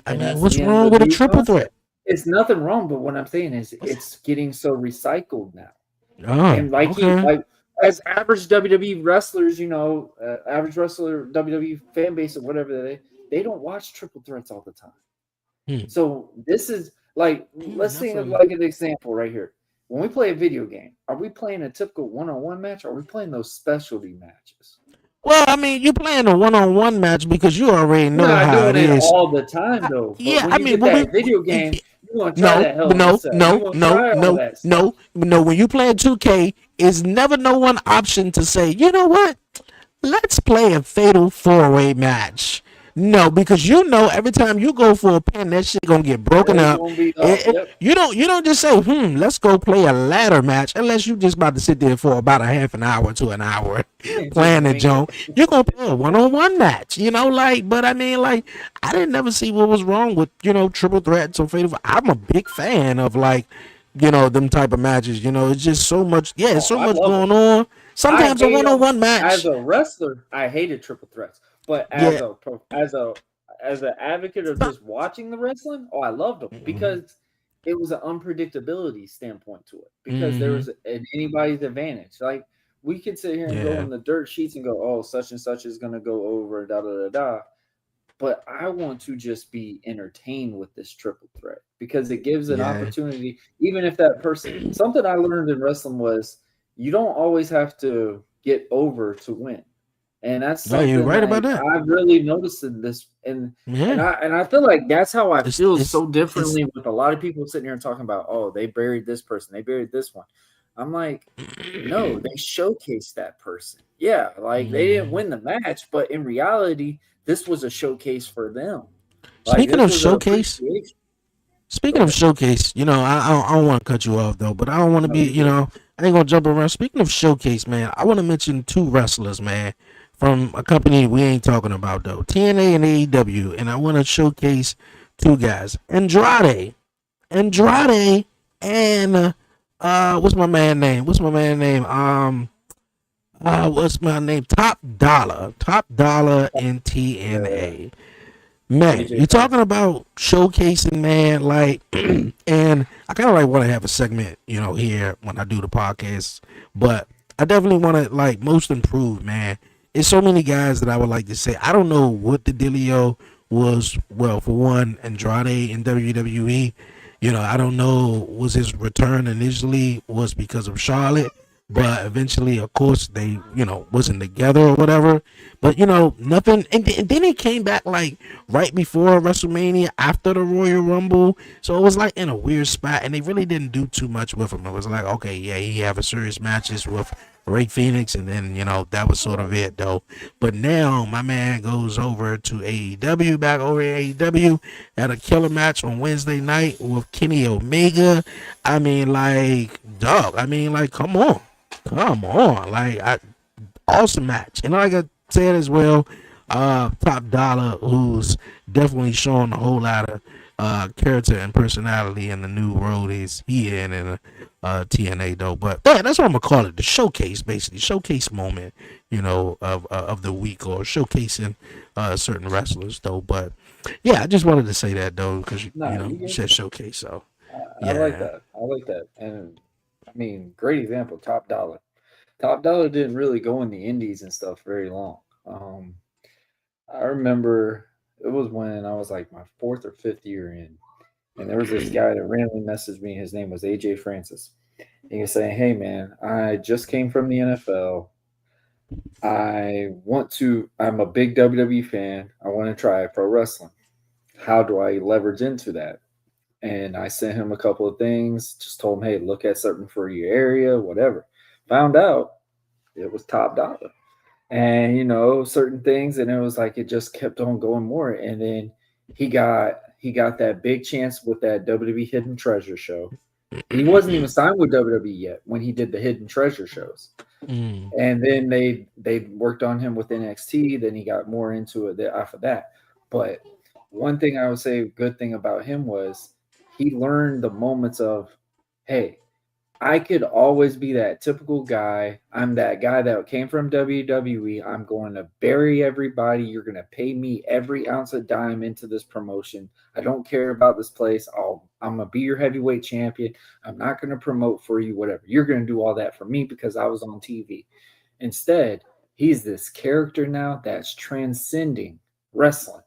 I And mean that's what's again the wrong with a new triple threat? concept. It's nothing wrong, but what I'm saying is it's getting so recycled now. Oh, And like okay. as average WWE wrestlers, average wrestler WWE fan base or whatever they don't watch triple threats all the time. Hmm. So this is like Damn, let's that's think of a like an example right here. when we play a video game, are we playing a typical one-on-one match, or are we playing those specialty matches? Well, I mean, you're playing a one-on-one match because you already We're know not how it doing it is. all the time, though. But Yeah, when I you mean, get when that video game, you want to try no, that Hell in a no, Cell. You no, want to no, try all no, that stuff. no. When you play 2K, it's never no one option to say, you know what? Let's play a fatal four-way match. No, because you know every time you go for a pin, that shit gonna get broken It's up. gonna be up. Yep. You don't just say, let's go play a ladder match unless you just about to sit there for about a half an hour to an hour Just playing the wing joint. it. You're gonna play a one-on-one match, like. But I mean, like, I didn't never see what was wrong with triple threats or fatal. I'm a big fan of them type of matches. It's just so much. Yeah, it's Oh, so I much love them. going on. I Sometimes a hate them one-on-one as match. a wrestler. I hated triple threats, but Yeah. as an advocate of just watching the wrestling, I loved them Mm-hmm. because it was an unpredictability standpoint to it. Because there Mm-hmm. was anybody's advantage. Like we could sit here and go Yeah. in the dirt sheets and go, "Oh, such and such is going to go over." Da da da da. But I want to just be entertained with this triple threat because it gives an Yeah. opportunity, even if that person. Something I learned in wrestling was you don't always have to get over to win, and that's No, you're something right that about that. I've really noticed in this. And Yeah. I feel like that's how I It's feel it's so it's. differently with a lot of people sitting here and talking about, oh, they buried this person, they buried this one. I'm like, no, they showcased that person. Yeah, like they didn't Mhm. win the match, but in reality, this was a showcase for them. Like Speaking this of was an showcase, appreciation. speaking Go of ahead. showcase, I don't want to cut you off though, but I don't want to No, be, you good. I ain't gonna jump around. Speaking of showcase, man, I want to mention two wrestlers, man, from a company we ain't talking about though, TNA and AEW, and I want to showcase two guys, Andrade, and what's my man name? What's my name? Top Dollar in Yeah, TNA. Man, AJ you're talking Francis. about showcasing, man, like, and I kind of like want to have a segment, here when I do the podcast, but I definitely want to like most improved, man. It's so many guys that I would like to say. I don't know what the dealio was. Well, for one, Andrade in WWE, I don't know was his return initially was because of Charlotte, but eventually, of course, they wasn't together or whatever. But nothing, and then he came back like right before WrestleMania after the Royal Rumble. So it was like in a weird spot, and they really didn't do too much with him. It was like, okay, yeah, he have a serious matches with Ray Phoenix, and then that was sort of it though. But now my man goes over to AEW, back over to AEW, had a killer match on Wednesday night with Kenny Omega. I mean, like, dog. I mean, like, come on, like, awesome match. And like I said as well, Top Dollar, who's definitely showing a whole lot of character and personality in the new role he in TNA though. But yeah, that's what I'm gonna call it, the showcase, basically showcase moment, of the week, or showcasing certain wrestlers though. But yeah, I just wanted to say that though, because No, you you said showcase, so I like yeah. that. I like that. And I mean, great example, Top Dollar. Top Dollar didn't really go in the indies and stuff very long. I remember it was when I was like my fourth or fifth year in, and there was this guy that randomly messaged me. His name was AJ Francis. He was saying, "Hey man, I just came from the NFL. I'm a big WWE fan. I want to try pro wrestling. How do I leverage into that?" And I sent him a couple of things, just told him, hey, look at something for your area, whatever. Found out it was Top Dollar. And, certain things. And it was like it just kept on going more. And then he got that big chance with that WWE Hidden Treasure show. He wasn't even signed with WWE yet when he did the Hidden Treasure shows. Mm. And then they worked on him with NXT. Then he got more into it after that. But one thing I would say, a good thing about him was he learned the moments of, hey, I could always be that typical guy. I'm that guy that came from WWE. I'm going to bury everybody. You're going to pay me every ounce of dime into this promotion. I don't care about this place. I'm going to be your heavyweight champion. I'm not going to promote for you, whatever. You're going to do all that for me because I was on TV. Instead, he's this character now that's transcending wrestling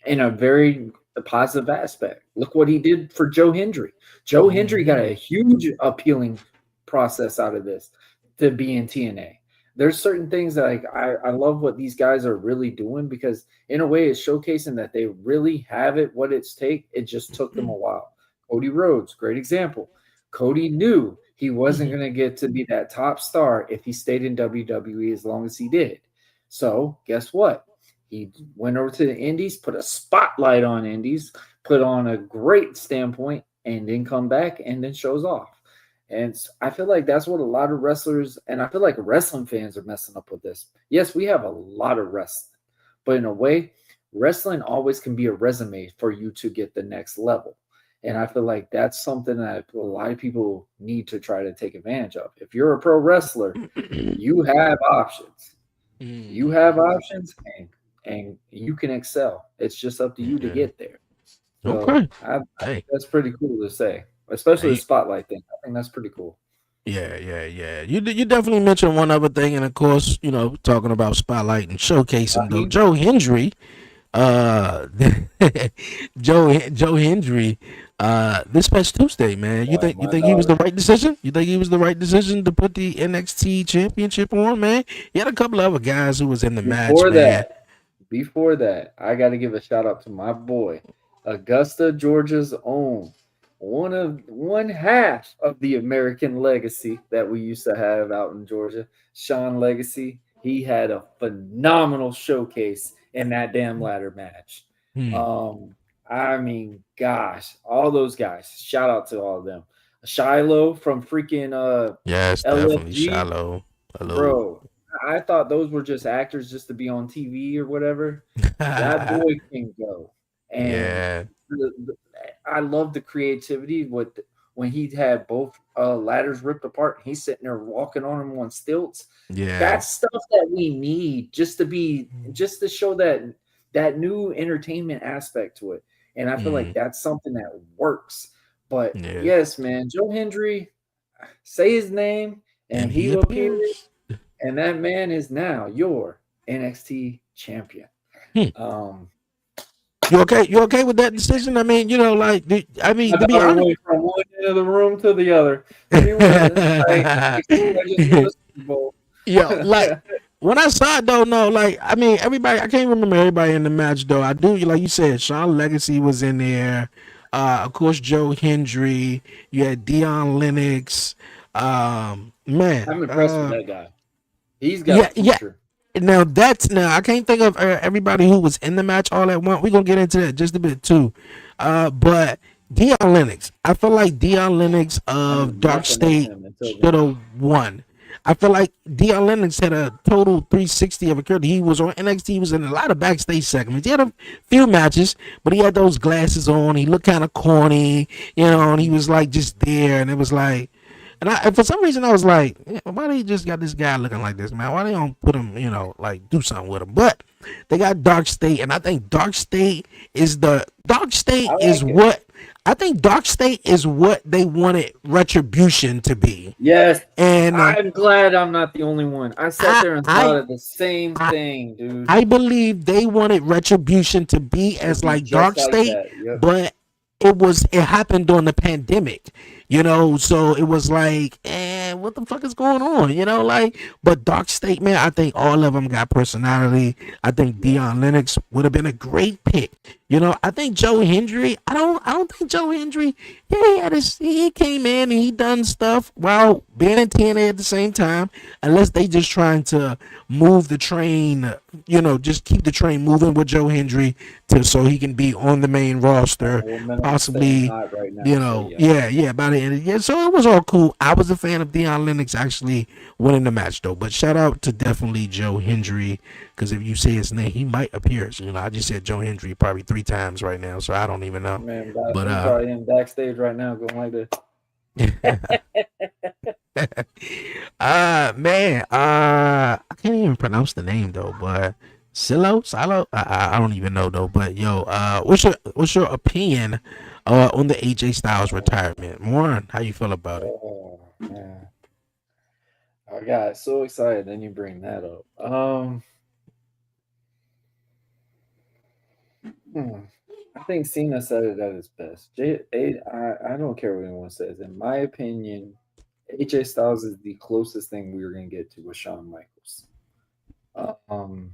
in a very the positive aspect. Look what he did for Joe Hendry. Joe Hendry got a huge appealing process out of this to be in TNA. There's certain things that I love what these guys are really doing because in a way it's showcasing that they really have it what it's take. It just took them a while. Cody Rhodes, great example. Cody knew he wasn't going to get to be that top star if he stayed in WWE as long as he did. So guess what? He went over to the Indies, put a spotlight on Indies, put on a great standpoint, and then come back and then shows off. And I feel like that's what a lot of wrestlers, and I feel like wrestling fans are messing up with this. Yes, we have a lot of wrestling, but in a way, wrestling always can be a resume for you to get the next level. And I feel like that's something that a lot of people need to try to take advantage of. If you're a pro wrestler, you have options. You have options, and you can excel. It's just up to you to get there. So Okay. I Hey. think that's pretty cool to say, especially the Hey. spotlight thing. I think that's pretty cool. Yeah. You definitely mentioned one other thing, and of course, talking about spotlight and showcasing though, Raheem, Joe Hendry, uh, Joe Hendry, this past Tuesday, man. You think you my think he was the dog. right decision? You think he was the right decision to put the NXT Championship on, man? He had a couple of other guys who was in the match, Before man. that, Before that, I got to give a shout out to my boy, Augusta, Georgia's own, one half of the American legacy that we used to have out in Georgia, Sean Legacy. He had a phenomenal showcase in that damn ladder match. Hmm. I mean, gosh, all those guys. Shout out to all of them. Shiloh from freaking Yes, definitely LFG, shallow. Hello. bro. I thought those were just actors just to be on TV or whatever. That boy can go, and Yeah, I love the creativity with when he had both ladders ripped apart. He's sitting there walking on them on stilts. yeah, That's stuff that we need just to show that new entertainment aspect to it. And I feel like mm, that's something that works. But yeah. yes, man, Joe Hendry, say his name, And and he he located it, appears. and that man is now your NXT champion. Hmm. Um, You okay? You okay with that decision? I mean, I my mean, to be daughter honest. went from one end of the room to the other. She went like I just won a Super Bowl. Yo, like when I saw it though, no, like I mean, everybody. I can't remember everybody in the match though. I do, like you said, Sean Legacy was in there. Of course, Joe Hendry. You had Dion Lennox. Man. I'm impressed with that guy. He's got a Yeah. future. Now I can't think of everybody who was in the match all at once. We're gonna get into that just a bit too. But Dion Lennox, I feel like Dion Lennox I of knew Dark nothing of State him until should then. have won. I feel like Dion Lennox had a total 360 of a career. He was on NXT. He was in a lot of backstage segments. He had a few matches, but he had those glasses on. He looked kind of corny, and he was like just there, and it was like. And for some reason, I was like, why they just got this guy looking like this, man? Why they don't put him, like do something with him? But they got Dark State, and I think Dark I State is like it. what I think Dark State is what they wanted Retribution to be, Yes, and I'm glad I'm not the only one. I sat I there and thought I of the same I thing, dude. I believe they wanted Retribution to be To as be like just Dark like State, that. Yep. but it happened during the pandemic, so it was like, what the fuck is going on? But Dark State, man, I think all of them got personality. I think Dion Lennox would have been a great pick. I think Joe Hendry, I don't think Joe Hendry, yeah, he came in and he done stuff while being in TNA at the same time, unless they just trying to move the train, just keep the train moving with Joe Hendry so he can be on the main roster, Momentum staying possibly, hot right now. So yeah. yeah, by the end of the year. So it was all cool. I was a fan of Dion Lennox actually winning the match though. But shout out to definitely Joe Hendry, because if you say his name, he might appear. So, I just said Joe Hendry probably 3 times right now, so I don't even know. Man, But he probably in backstage right now going like this. man, I can't even pronounce the name though, but Silo, I don't even know though. But yo, what's your opinion on the AJ Styles retirement? Warren, how you feel about it? Oh man. I got so excited then you bring that up. Hmm. I think Cena said it at his best. I don't care what anyone says. In my opinion, AJ Styles is the closest thing we were going to get to with Shawn Michaels. Um,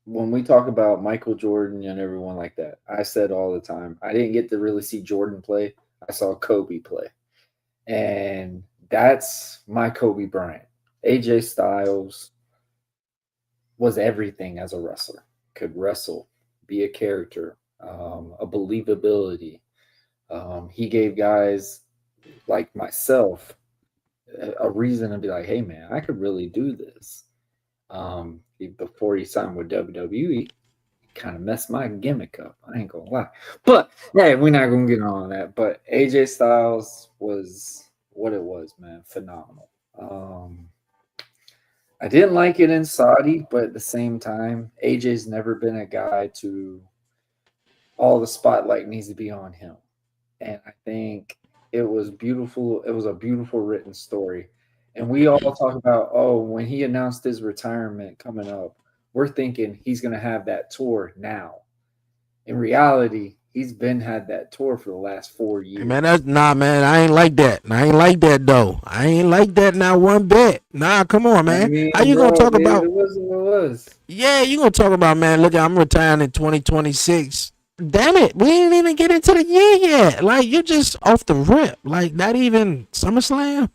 when we talk about Michael Jordan and everyone like that, I said all the time, I didn't get to really see Jordan play. I saw Kobe play. And that's my Kobe Bryant. AJ Styles was everything as a wrestler. Could wrestle, be a character, a believability. He gave guys like myself a reason to be like, hey man, I could really do this. Before he signed with WWE, kind of messed my gimmick up. I ain't gonna lie, but hey, we're not gonna get on that. But AJ Styles was what it was, man, phenomenal. I didn't like it in Saudi, but at the same time, AJ's never been a guy to all the spotlight needs to be on him. And I think it was beautiful. It was a beautiful written story. And we all talk about, oh, when he announced his retirement coming up, we're thinking he's going to have that tour now. In reality, he's been had that tour for the last 4 years. Man, that's nah, man. I ain't like that. I ain't like that though. I ain't like that not one bit. Nah, come on, I man. How mean, you gonna bro, talk about? it was what it was. Yeah, you gonna talk about, man? Look, I'm retiring in 2026. Damn it, we didn't even get into the year yet. Like you're just off the rip. Like not even SummerSlam.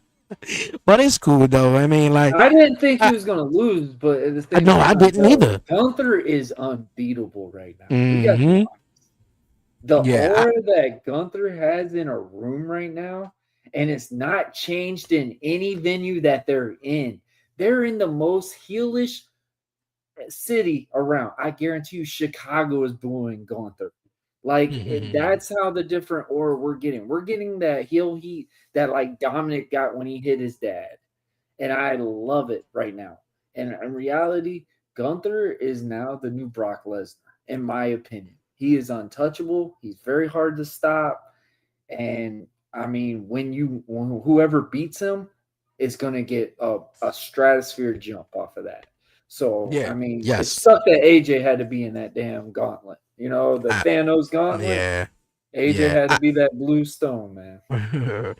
But it's cool though. I mean, like, I didn't think he I, was going to lose, but at the I same no, I time, didn't bro, either. Gunther is unbeatable right now. We got to be Mm-hmm. the Yeah. aura that Gunther has in a room right now, and it's not changed in any venue that they're in. They're in the most heelish city around. I guarantee you, Chicago is booing Gunther. That's how the different aura we're getting. We're getting that heel heat that like Dominic got when he hit his dad, and I love it right now. And in reality, Gunther is now the new Brock Lesnar, in my opinion. He is untouchable. He's very hard to stop. And I mean, when whoever beats him is going to get a stratosphere jump off of that. So, Yeah. I mean, it Yes. sucked that AJ had to be in that damn gauntlet. You know, the I, Thanos gauntlet. yeah. AJ Yeah. had to be that blue stone, man.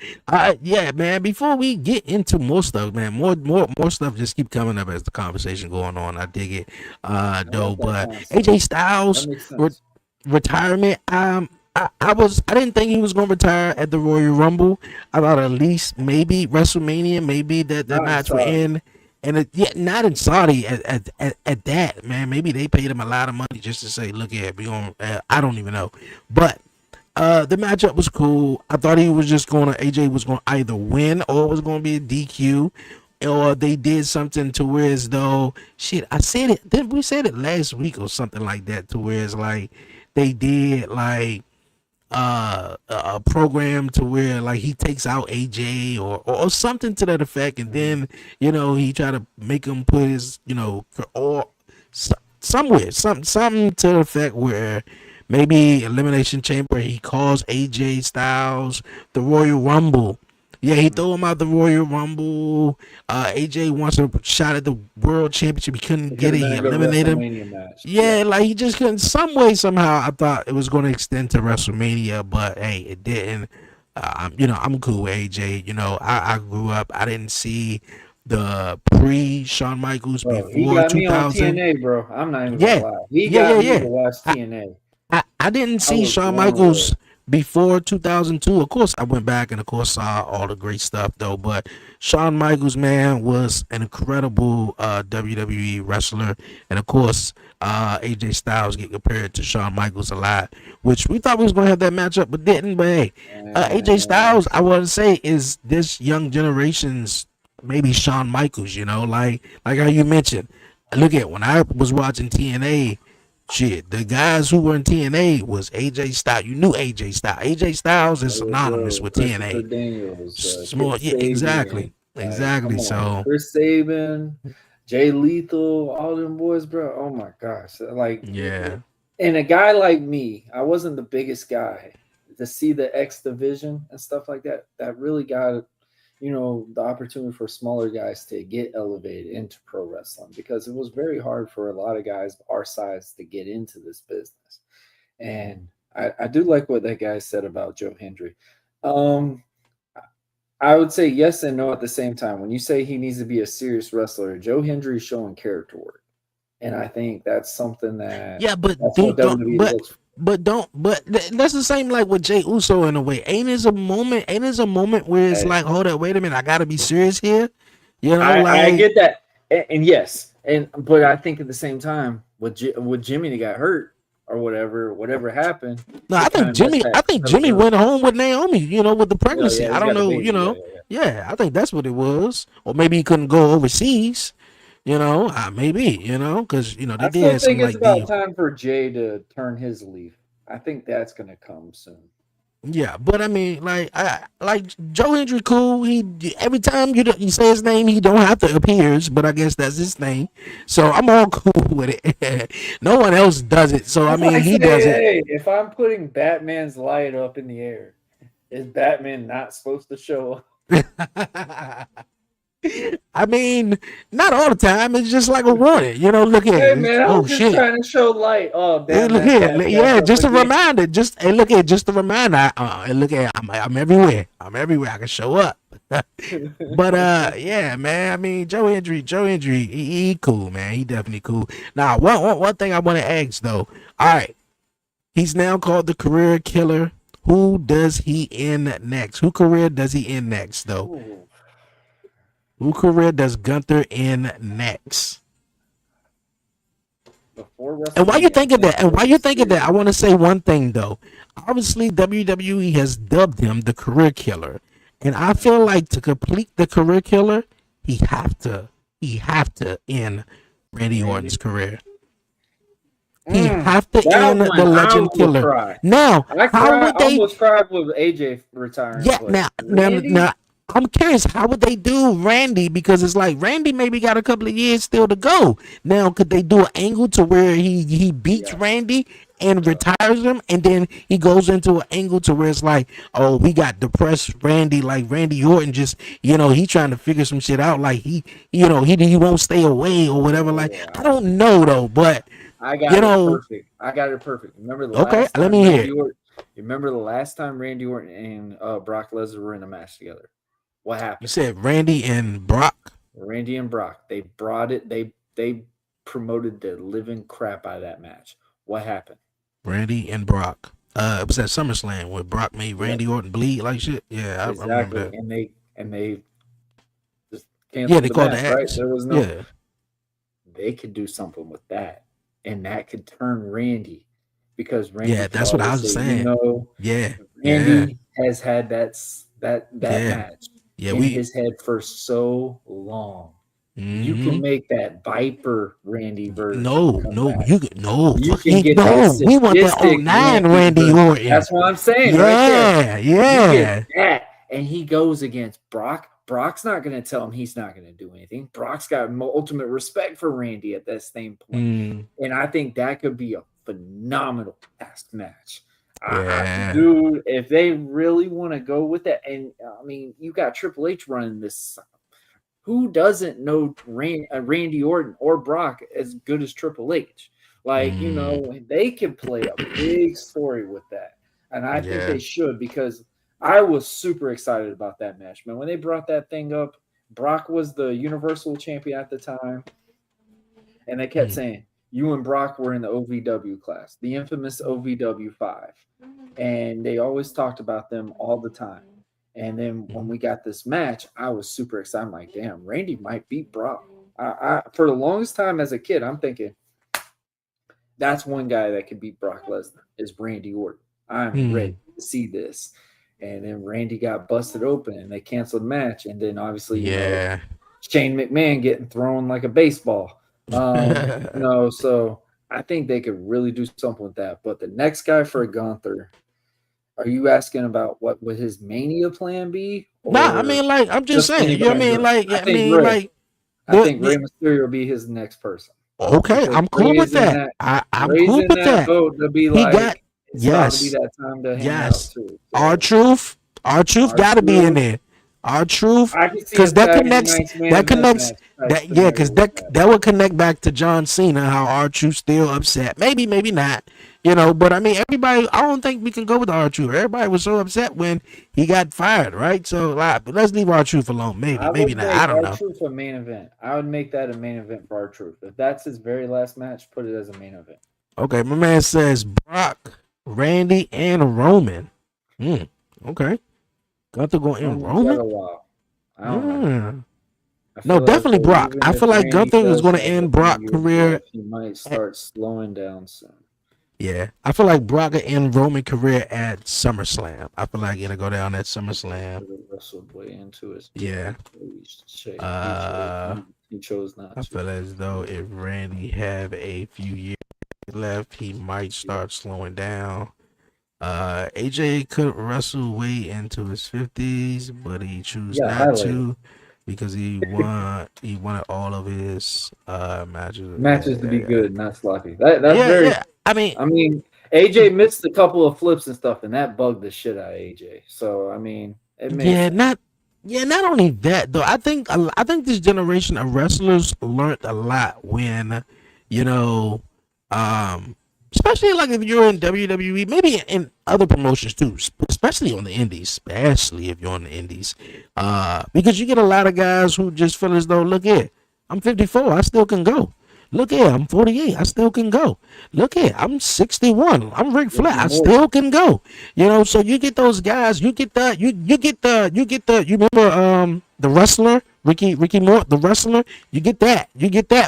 Yeah, man. Before we get into more stuff, man, more stuff just keep coming up as the conversation going on. I dig it, I though. like that But concept. AJ That Styles makes re- sense. retirement. I didn't think he was gonna retire at the Royal Rumble. I thought at least maybe WrestleMania, maybe that the Not in match would Saudi. end. And yeah, not in Saudi at that, man. Maybe they paid him a lot of money just to say, look here, we going I don't even know. But the matchup was cool. I thought he was just gonna AJ was gonna either win or it was gonna be a DQ, or they did something to where as though shit. I said it. Then we said it last week or something like that to where it's like they did like a program to where like he takes out AJ or something to that effect, and Mhm. then he tried to make him put his or somewhere something to the effect where maybe Elimination Chamber he calls AJ Styles the Royal Rumble. Yeah, he threw him out the Royal Rumble. AJ wants a shot at the World Championship. He couldn't It could get have it. been He a good eliminated him. WrestleMania match. Yeah. Yeah, like he just couldn't. Some way, somehow, I thought it was going to extend to WrestleMania, but hey, it didn't. I'm cool with AJ. I grew up. I didn't see the pre Shawn Michaels Bro, he before got me on 2000. TNA, bro. I'm not even gonna Yeah, lie. He yeah, yeah, got me to yeah. watch I, TNA. I didn't I see was Shawn blown away. Michaels before 2002. Of course, I went back and of course saw all the great stuff though. But Shawn Michaels, man, was an incredible WWE wrestler, and of course, AJ Styles get compared to Shawn Michaels a lot, which we thought we was gonna have that matchup, but didn't. But hey, AJ And Styles, I want to say, is this young generation's maybe Shawn Michaels. Like how you mentioned. Look at when I was watching TNA. Shit, the guys who were in TNA was AJ Styles. You knew AJ Styles. AJ Styles is synonymous with Christopher TNA. Daniels, Kip Small, yeah, Sabian, exactly, like, exactly. come on, So, Chris Sabin, Jay Lethal, all them boys, bro. Oh my gosh, yeah, and a guy like me, I wasn't the biggest guy. To see the X division and stuff like that, that really got the opportunity for smaller guys to get elevated into pro wrestling because it was very hard for a lot of guys our size to get into this business. And I do like what that guy said about Joe Hendry. Um, I would say yes and no at the same time. When you say he needs to be a serious wrestler, Joe Hendry is showing character work, and I think that's something Yeah, but that's they what don't. WWE looks for. That's the same like with Jay Uso in a way. Ain't there's a moment where it's Hey, like, hold up, wait a minute, I gotta be serious here. You know, I like get that, and yes, but I think at the same time with Jimmy that got hurt or whatever happened, no, it kind of messed I that. think That was Jimmy a went home with Naomi. You know, with the pregnancy. yeah. I He's don't got a know. You baby. Yeah, know, yeah, yeah. yeah, I think that's what it was, or maybe he couldn't go overseas. You know, maybe because they I did still have some think it's like about the time for Jay to turn his leaf. I think that's gonna come soon. yeah, but I mean, like Joe Hendry, cool. He every time you say his name, he don't have to appears, but I guess that's his name. So I'm all cool with it. No one else does it, so I That's mean, like he saying, does it. hey, if I'm putting Batman's light up in the air, is Batman not supposed to show up? I mean, not all the time. It's just like a warning. Look at Hey it. man, I Oh was just shit. trying to show light. Oh Hey, damn, look that here. bat back Yeah, up just a again. reminder. Just hey, look here. Just a reminder. Hey, look here. I'm everywhere. I'm everywhere. I can show up. But yeah, man. I mean, Joe Hendry, he cool, man. He definitely cool. Now, one thing I want to ask though. All right, he's now called the career killer. Who does he end next? Who career does he end next though? Ooh, Who career does Gunther end next? before And while you WrestleMania, think I of think that, Rey I Mysterio. want to say one thing though. Obviously, WWE has dubbed him the career killer, and I feel like to complete the career killer, he have to end Randy Randy. Orton's career. He have to That end the one I Legend will Killer. cry. Now, I how cry, would they? almost cried with AJ retiring, Yeah, but now, Randy, I'm curious, how would they do Randy? Because it's like Randy maybe got a couple of years still to go. Now, could they do an angle to where he beats yes, Randy and yeah. retires him, and then he goes into an angle to where it's like, oh, we got depressed Randy, like Randy Orton, just he trying to figure some shit out, like he won't stay away or whatever. Like I Oh, don't know though, but I you got it know, perfect. I got it perfect. Remember the okay, last let time me hear Randy it. Orton? You remember the last time Randy Orton and Brock Lesnar were in a match together? What You happened? said Randy and Brock, Randy and Brock. They brought it. They promoted the living crap out of that match. What happened? Randy and Brock. It was at SummerSlam where Brock made Yep, Randy Orton bleed like shit. Yeah, I remember exactly. that. And they just Yeah, canceled they the called the match. Right? X. There was no. Yeah, They could do something with that, and that could turn Randy, because Randy yeah, could that's what I always was say, saying. Yeah, yeah, Randy has had that yeah, match yeah. in his head for so long. You can Mm-hmm. make that Viper Randy version No, come no, back. no, You can get that no. We want that sadistic '09 Randy Randy version. Orton. That's what I'm saying right there. Yeah, You get yeah. that, and he goes against Brock. Brock's not going to tell him he's not going to do anything. Brock's got ultimate respect for Randy at that same point. Mm, And I think that could be a phenomenal past match. yeah. Dude, if they really want to go with that, and I mean, you got Triple H running this. Who doesn't know Randy Orton or Brock as good as Triple H? Like, Mm, they can play a big story with that. And I think yeah. they should, because I was super excited about that match, man. When they brought that thing up, Brock was the Universal Champion at the time. And they kept Mm, saying, you and Brock were in the OVW class, the infamous OVW 5. And they always talked about them all the time. And then when mm, we got this match, I was super excited. I'm like, damn, Randy might beat Brock. For the longest time as a kid, I'm thinking that's one guy that could beat Brock Lesnar is Randy Orton. I'm ready mm. to see this. And then Randy got busted open and they canceled the match. And then obviously, Yeah. Shane McMahon getting thrown like a baseball. So I think they could really do something with that. But the next guy for Gunther, are you asking about what would his Mania plan be, Nah, I or mean, like, I'm just just saying. You know what I anybody? mean? Like, I I think mean, Ray. like, I think the Rey Mysterio will be his next person, okay, because I'm cool with that. I'm Ray's cool in with that that. boat to be He got like, it's about to be yes, that time to hang out yes. too. Our So truth, our truth our got to be in truth, there. Our truth, I can see because a Saturday Night's main event match type yeah, scenario because with that. that would connect back to John Cena. How our truth still upset. Maybe, maybe not. But I mean, everybody. I don't think we can go with R-Truth. Everybody was so upset when he got fired, right? So, but let's leave R-Truth alone. Maybe, I maybe would not. I make don't our know. truth a main event. I would make that a main event for our truth. If that's his very last match, put it as a main event. Okay, my man says Brock, Randy, and Roman. Hmm. Okay, Gunther going in Roman's got Roman. a while. I don't know. Hmm. I No, feel like definitely Brock. even I if feel like Randy Gunther is does going to have a end few Brock's years career. left, he might start slowing down soon. Yeah, I feel like Brock will end Roman career at SummerSlam. I feel like it'll go down at SummerSlam. Could have wrestled way into his Yeah. Uh, he chose not I to. feel as though if Randy have a few years left, he might start slowing down. AJ could wrestle way into his 50s, but he chose Yeah, not highlight it. to because he wanted all of his matches. Matches to be good, not sloppy. That's Yeah, very. yeah. I mean, I mean, AJ missed a couple of flips and stuff, and that bugged the shit out of AJ. So I mean, it makes yeah, sense. not only that though. I think this generation of wrestlers learned a lot when, you know, um, especially like if you're in WWE, maybe in other promotions too, especially on the indies, especially if you're on the indies, because you get a lot of guys who just feel as though, look here, I'm 54, I still can go. Look here, I'm 48, I still can go. Look here, I'm 61, I'm Ric Flair, I still can go. So you get those guys, you remember the wrestler Ricky Moore, the wrestler. You get that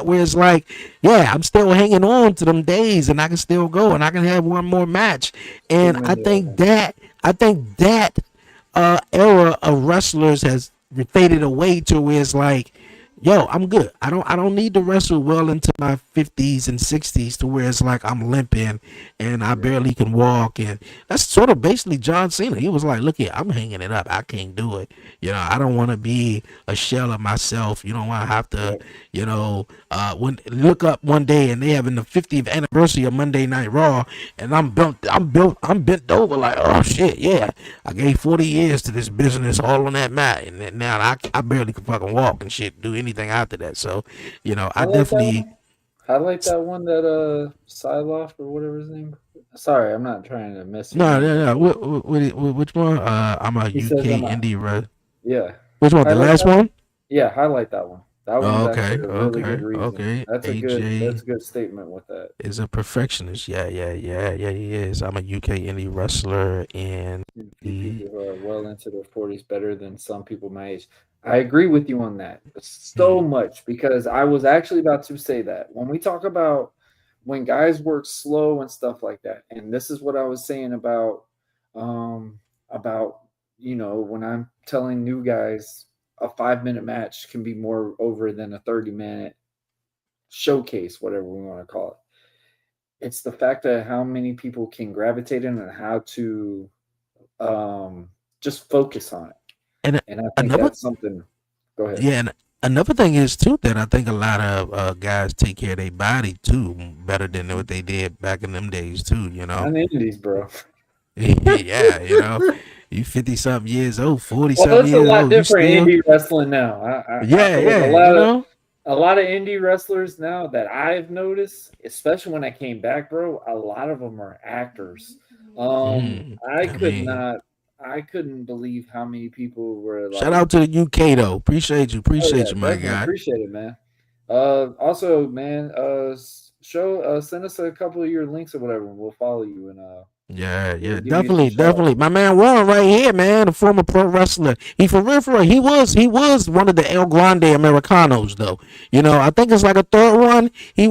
where it's like, yeah, I'm still hanging on to them days, and I can still go, and I can have one more match. And I think that era of wrestlers has faded away to where it's like, yo, I'm good. I don't need to wrestle well into my 50s and 60s to where it's like I'm limping and I barely can walk. And that's sort of basically John Cena. He was like, look here, I'm hanging it up. I can't do it. I don't want to be a shell of myself. You don't want to have to, when look up one day and they having the 50th anniversary of Monday Night Raw, and I'm bent over like, oh shit, yeah, I gave 40 years to this business all on that mat, and now I barely can fucking walk and shit, do anything after that. So, I Highlight that definitely. one. Highlight that one that Psylocke or whatever his name. Sorry, I'm not trying to mess your No, name no, up. no. Which one? I'm a He says UK I'm a indie. yeah. Which one? The Highlight last that one. one? Yeah, highlight that one. That Oh, one's okay, actually a really good okay, reason. okay. That's a good. AJ That's a good statement with that. is a perfectionist. Yeah, yeah, yeah, yeah. He is. I'm a UK indie wrestler, and You see people who are well into their 40s better than some people my age. I agree with you on that so much because I was actually about to say that when we talk about when guys work slow and stuff like that, and this is what I was saying about when I'm telling new guys a 5-minute match can be more over than a 30-minute showcase, whatever we want to call it. It's the fact that how many people can gravitate in and how to just focus on it. and And I think another, that's something. Go ahead. yeah, and another thing is too that I think a lot of guys take care of their body too better than what they did back in them days too. I'm indies, bro. Yeah, you 50 something years old, 40 Well, something that's a years lot old, you different still, indie wrestling now. yeah, With yeah, a lot of indie wrestlers now that I've noticed, especially when I came back, bro. A lot of them are actors. I I could mean, not. I couldn't believe how many people were shout like, out to the UK though. "Oh Appreciate yeah, you, my definitely guy. appreciate it, man." Also, man, send us a couple of your links or whatever, and we'll follow you and Yeah, we'll yeah, give you some definitely, shout outs. definitely. My man Warren right here, man, the former pro wrestler. He for real, for real. He was one of the El Grande Americanos, though. I think it's like a third one. He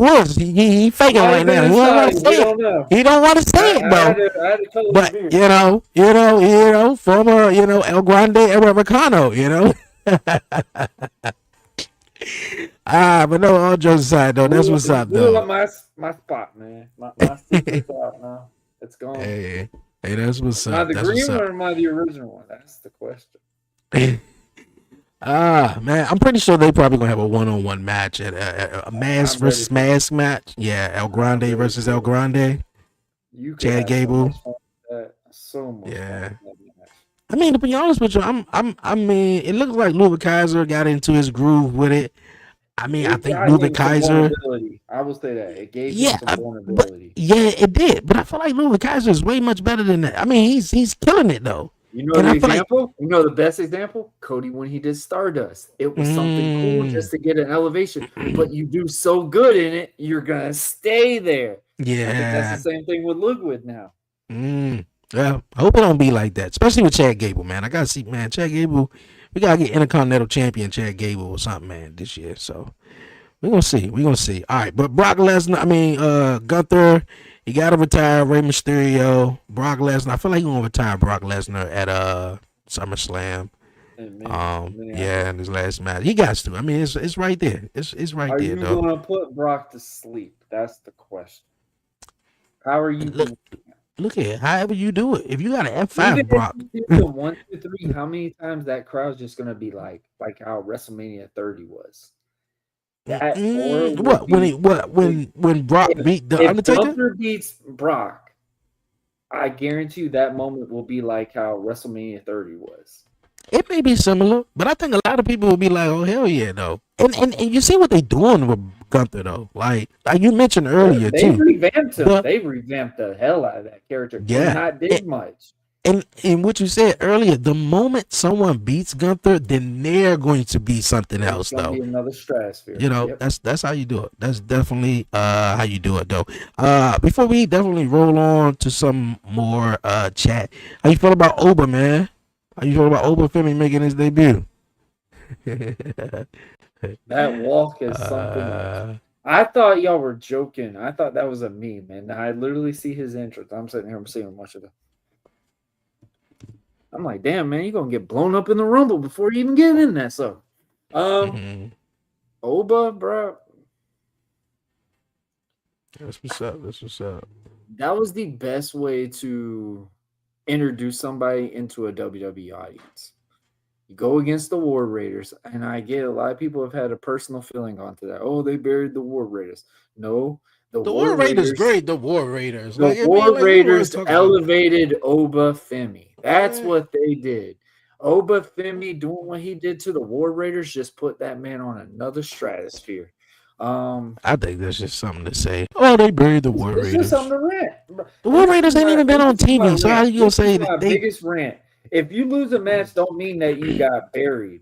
faking Might right have been now. He don't want inside. to We say it. don't know. He don't want to say it, bro. I had to color the But beer. former, El Grande Americano. But no, all jokes aside, though, that's what's You up, blew though. up my spot, man. My secret's out now. It's gone. Hey, hey, that's what's Am I up. the That's what's green one up. or am I the original one? That's the question. Man, I'm pretty sure they probably gonna have a one-on-one match at a mask I'm ready versus for it. mask match. Yeah, El I'm Grande ready versus for El it. Grande. You could Chad have so Gable. much fun with that. So much fun Yeah. with that match. I mean, to be honest with you, I mean, it looks like Louis Kaiser got into his groove with it. I mean, I It think got Ludwig him some Kaiser. vulnerability. I will say that it gave him Yeah, some but vulnerability. yeah, it did. But I feel like Ludwig Kaiser is way much better than that. I mean, he's killing it though. You know And the I feel like, example? You know the best example? Cody when he did Stardust. It was something cool mm, just to get an elevation, but you do so good in it, you're gonna stay there. I think that's the yeah, same thing with Ludwig now. yeah. I hope it don't be like that, especially with Chad Gable, man. I gotta see, man. Chad Gable, we gotta get Intercontinental Champion Chad Gable or something, man, this year. So we're gonna see. We're gonna see. All right, but Brock Lesnar, I mean, Gunther, he gotta retire. Rey Mysterio, Brock Lesnar. I feel like he's gonna retire Brock Lesnar at SummerSlam. And Yeah, in his last match, he got to. I mean, it's right there. It's right are there, you though. gonna put Brock to sleep? That's the question. How are you Look, doing? look at it. However you do it. If you got an Even F5 if Brock, you do the 1, 2, 3, how many times that crowd's just gonna be like how WrestleMania 30 was? That or will what when be he what when Brock beat the if Undertaker? Gunther beats Brock, I guarantee you that moment will be like how WrestleMania 30 was. It may be similar, but I think a lot of people will be like, "Oh hell yeah, though." And you see what they doing with Gunther though, like you mentioned earlier They too. revamped him. The, They revamped the hell out of that character and yeah, not did much. and what you said earlier, the moment someone beats Gunther, then they're going to be something It's else gonna though. be another stratosphere. You know, Yep. that's how you do it. That's definitely how you do it though. Before we definitely roll on to some more chat, how you feel about Oba, man? How you feel about Oba Femi making his debut? That walk is something else. I thought y'all were joking. I thought that was a meme, and I literally see his entrance. I'm sitting here, I'm seeing much of it. I'm like, damn, man, you're gonna get blown up in the rumble before you even get in that. So, Oba, bro, That's what's up. That's what's up. that was the best way to introduce somebody into a WWE audience. You go against the War Raiders, and I get a lot of people have had a personal feeling onto that. Oh, they buried the War Raiders. No, The War Raiders buried the War Raiders. The Like I mean, War like, Raiders talking elevated Oba Femi. That's Yeah. what they did. Oba Femi doing what he did to the War Raiders just put that man on another stratosphere. I think that's just something to say. Oh, they buried the War It's just Raiders. something to rant. The War Raiders ain't even been on TV, so how you gonna say my that they? biggest rant? If you lose a match, don't mean that you got buried.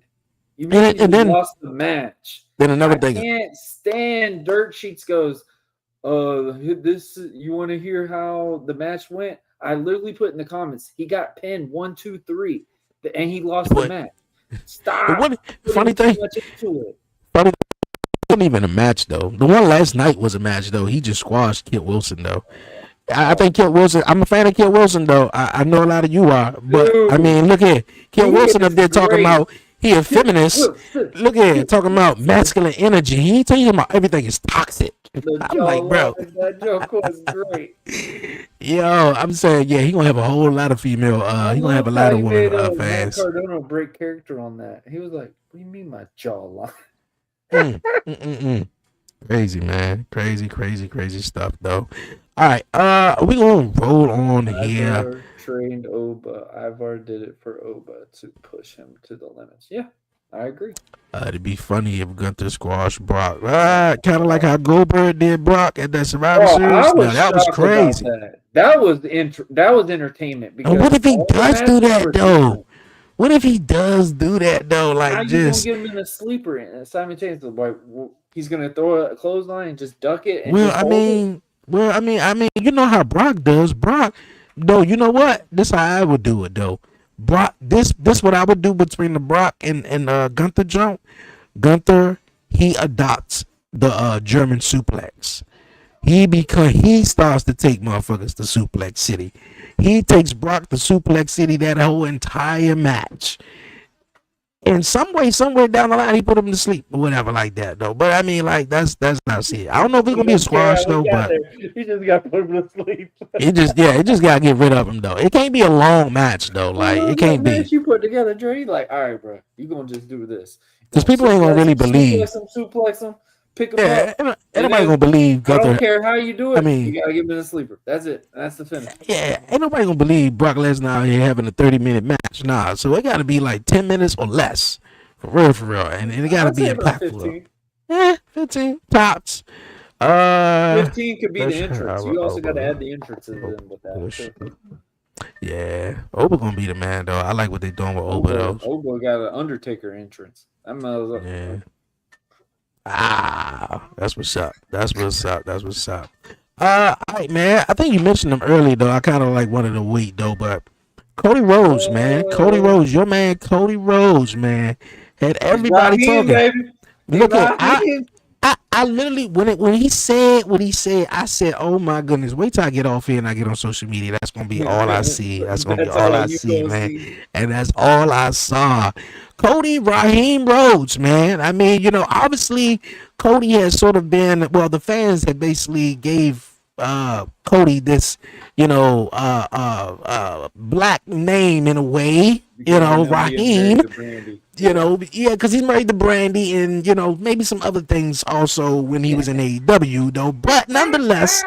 You And- mean and you then- lost the match. Then another I thing. can't stand Dirt Sheets goes, this you want to hear how the match went? I literally put in the comments, he got pinned 1, 2, 3, and he lost the But- match. Stop. Funny putting thing. too much into it. It wasn't even a match though. The one last night was a match though. He just squashed Kit Wilson though. I think Kit Wilson. I'm a fan of Kit Wilson though. I know a lot of you are, but Dude, I mean, look at Kit he Wilson up is there talking great. about he a feminist. Look at him talking about masculine energy. He ain't talking about everything is toxic. I'm like, bro. That joke was great. Yo, I'm saying, yeah, he gonna have a whole lot of female. He gonna have a lot of women Matt fans. Cardona break character on that. He was like, "What do you mean my jawline?" Crazy, man. Crazy stuff though. All right, we gonna roll on here. Ivar trained Oba. Ivar did it for Oba to push him to the limits. Yeah, I agree. It'd be funny if Gunther squashed Brock. Kind of like how Goldberg did Brock at that Survivor Series. I was Now, that was shocked about crazy. That was that was entertainment. Because And what if he all the does do matches that were though? different. What if he does do that though? How Like you just gonna get him in a sleeper and simultaneously? Like he's gonna throw a clothesline and just duck it. And well, just I hold it? mean, you know how Brock does. Brock, no, you know what? This how I would do it though. Brock, this what I would do between the Brock and Gunther jump. Gunther, he adopts the German suplex. He starts to take motherfuckers to Suplex City. He takes Brock to Suplex City that whole entire match. In some way, somewhere down the line, he put him to sleep or whatever like that though. But I mean, like that's not it. I don't know if it's gonna be a squash though, but he just got put him to sleep. it just gotta get rid of him though. It can't be a long match though. Like it can't be. You put together, Dre. Like, all right, bro, you gonna just do this Because people ain't gonna really believe. Suplex him, pick him Yeah, up. ain't nobody gonna believe I don't Gunther. care how you do it. I mean- you gotta give him a sleeper. That's it. That's the finish. Yeah, ain't nobody gonna believe Brock Lesnar out here having a 30-minute match. Nah, so it gotta be like 10 minutes or less. For real. And it gotta I'd be say about impactful. 15. 15 tops. 15 could be the Push entrance. her You also got to over. add the entrances in with that Push. too. Yeah, Oba gonna be the man though. I like what they doing with Oba though. Oba got an Undertaker entrance. That Yeah. motherfucker. That's what's up. That's what's up. That's what's up. All right, man. I think you mentioned him early though. I kind of like wanted to wait though, but Cody Rhodes, man. Cody Uh, Rhodes, your man, Cody Rhodes, man, had it's everybody Raheem, talking. baby. It's Look at Raheem. I literally when he said what he said, I said, "Oh my goodness! Wait till I get off here and I get on social media. That's gonna be all I see. That's gonna be That's all all I you see, gonna man. see. And that's all I saw." Cody Raheem Rhodes, man. I mean, obviously Cody has sort of been the fans have basically gave Cody this, black name in a way, Because of him being Raheem. married to Brandy. Yeah. Yeah, because he's married to Brandy and, maybe some other things also when he was in AEW, though. But nonetheless,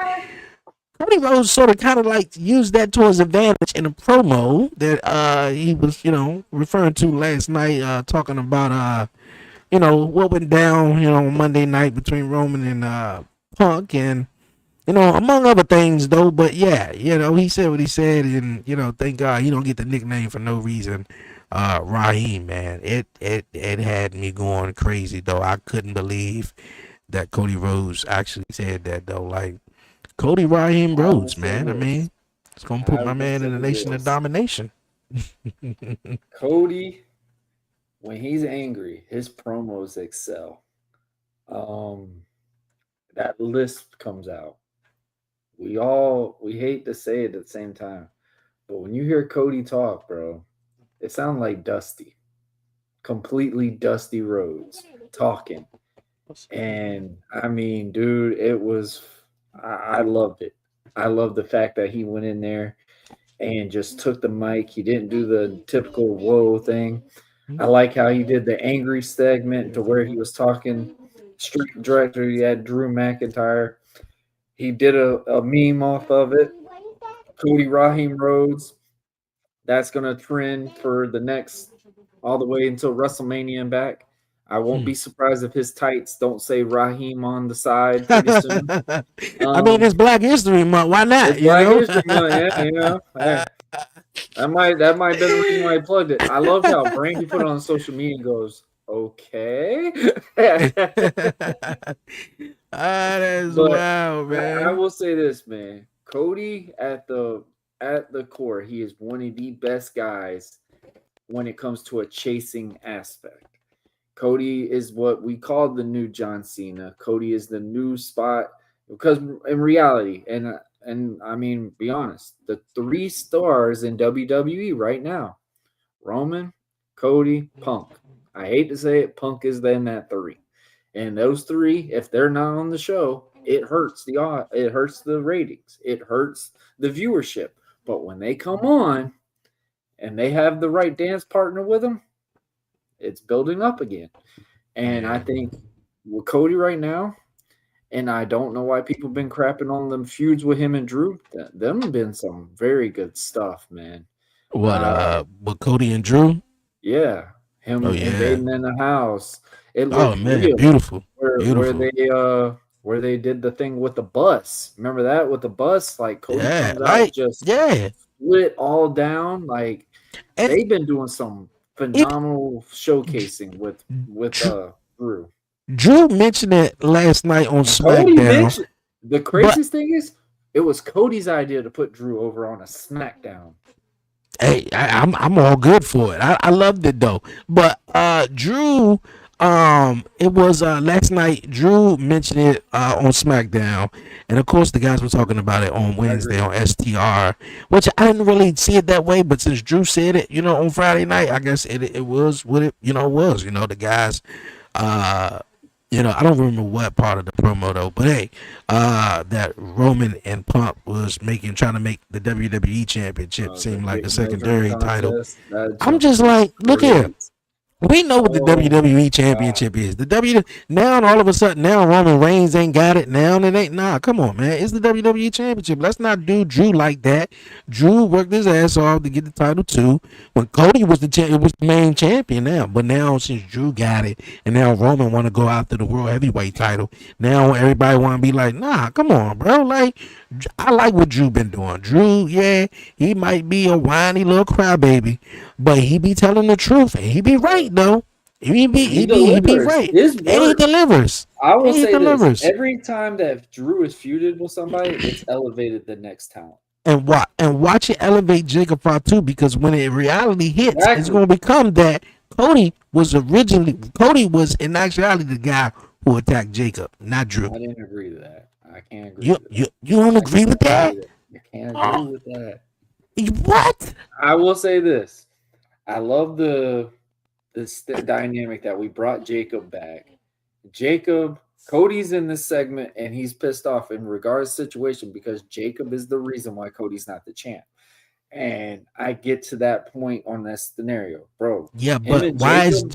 Cody Rhodes sort of kind of like used that to his advantage in a promo that he was, referring to last night, talking about, what went down, Monday night between Roman and Punk and, among other things, though. But yeah, he said what he said, and thank God he don't get the nickname for no reason. Raheem, man, it had me going crazy though. I couldn't believe that Cody Rhodes actually said that though. Like Cody Raheem I will Rhodes, say man. I this. mean, it's gonna put I my will man in say the nation of this. domination. Cody, when he's angry, his promos excel. Um, that list comes out. We hate to say it at the same time, but when you hear Cody talk, bro, it sounds like Dusty, completely Dusty Rhodes talking. And I mean, dude, I loved it. I love the fact that he went in there and just took the mic. He didn't do the typical whoa thing. I like how he did the angry segment to where he was talking straight director. He had Drew McIntyre. He did a meme off of it. Cody Raheem Rhodes. That's going to trend for the next all the way until WrestleMania and back. I won't be surprised if his tights don't say Raheem on the side pretty soon. I mean, it's Black History Month. Why not? It's Black History Month, Hey, that might be the reason why I plugged it. I loved how Brandy put it on social media and goes, okay. That is But wild, I man. will say this, man. Cody at the core, he is one of the best guys when it comes to a chasing aspect. Cody is what we call the new John Cena. Cody is the new spot because in reality, and I mean, be honest, the 3 stars in WWE right now, Roman, Cody, Punk. I hate to say it, Punk is then that 3. And those 3, if they're not on the show, it hurts the ratings. It hurts the viewership. But when they come on and they have the right dance partner with them, it's building up again. And I Yeah. think with Cody right now, and I don't know why people been crapping on them feuds with him and Drew. Them have been some very good stuff, man. What with Cody and Drew? Yeah, Oh him yeah. invading in the house. It Oh looked man, real. beautiful. Where Beautiful. they did the thing with the bus. Remember that with the bus? Like Cody Yeah. comes out Like just yeah. split all down. Like And they've been doing some it phenomenal showcasing with Drew, Drew. Drew mentioned it last night on And Cody SmackDown. mentioned the But craziest thing is it was Cody's idea to put Drew over on a SmackDown. hey, I'm all good for it. I loved it though. But Drew, it was last night. Drew mentioned it on SmackDown, and of course the guys were talking about it on I Wednesday agree. on STR, which I didn't really see it that way. But since Drew said it, on Friday night, I guess it was what it was. The guys, uh. I don't remember what part of the promo though, but hey, that Roman and Punk was trying to make the WWE Championship The seem like a big measuring secondary title. contest that I'm junk just was like, look here, great. We know what the Oh WWE my God. Championship is. The W now all of a sudden now Roman Reigns ain't got it now and it ain't come on man. It's the WWE Championship. Let's not do Drew like that. Drew worked his ass off to get the title too. When Cody was it was the main champion now. But now since Drew got it and now Roman wanna go after the world heavyweight title, now everybody wanna be like, nah, come on, bro. Like I like what Drew been doing. Drew, yeah, he might be a whiny little crybaby, but he be telling the truth and he be right though. He be Delivers. right. His And he work. delivers. I will And he say this: delivers. every time that Drew is feuded with somebody, it's elevated the next talent. And watch it elevate Jacob Fatu because when it reality hits, it's Exactly. gonna become that Cody was in actuality the guy who attacked Jacob, not Drew. I didn't agree to that. I can't agree You to that. you you don't I agree with can't agree that? to that. I can't agree Oh, with that. what? I will say this: I love the dynamic that we brought Jacob back. Jacob, Cody's in this segment and he's pissed off in regards to the situation because Jacob is the reason why Cody's not the champ. And I get to that point on this scenario, bro. Yeah, Him but and Jacob,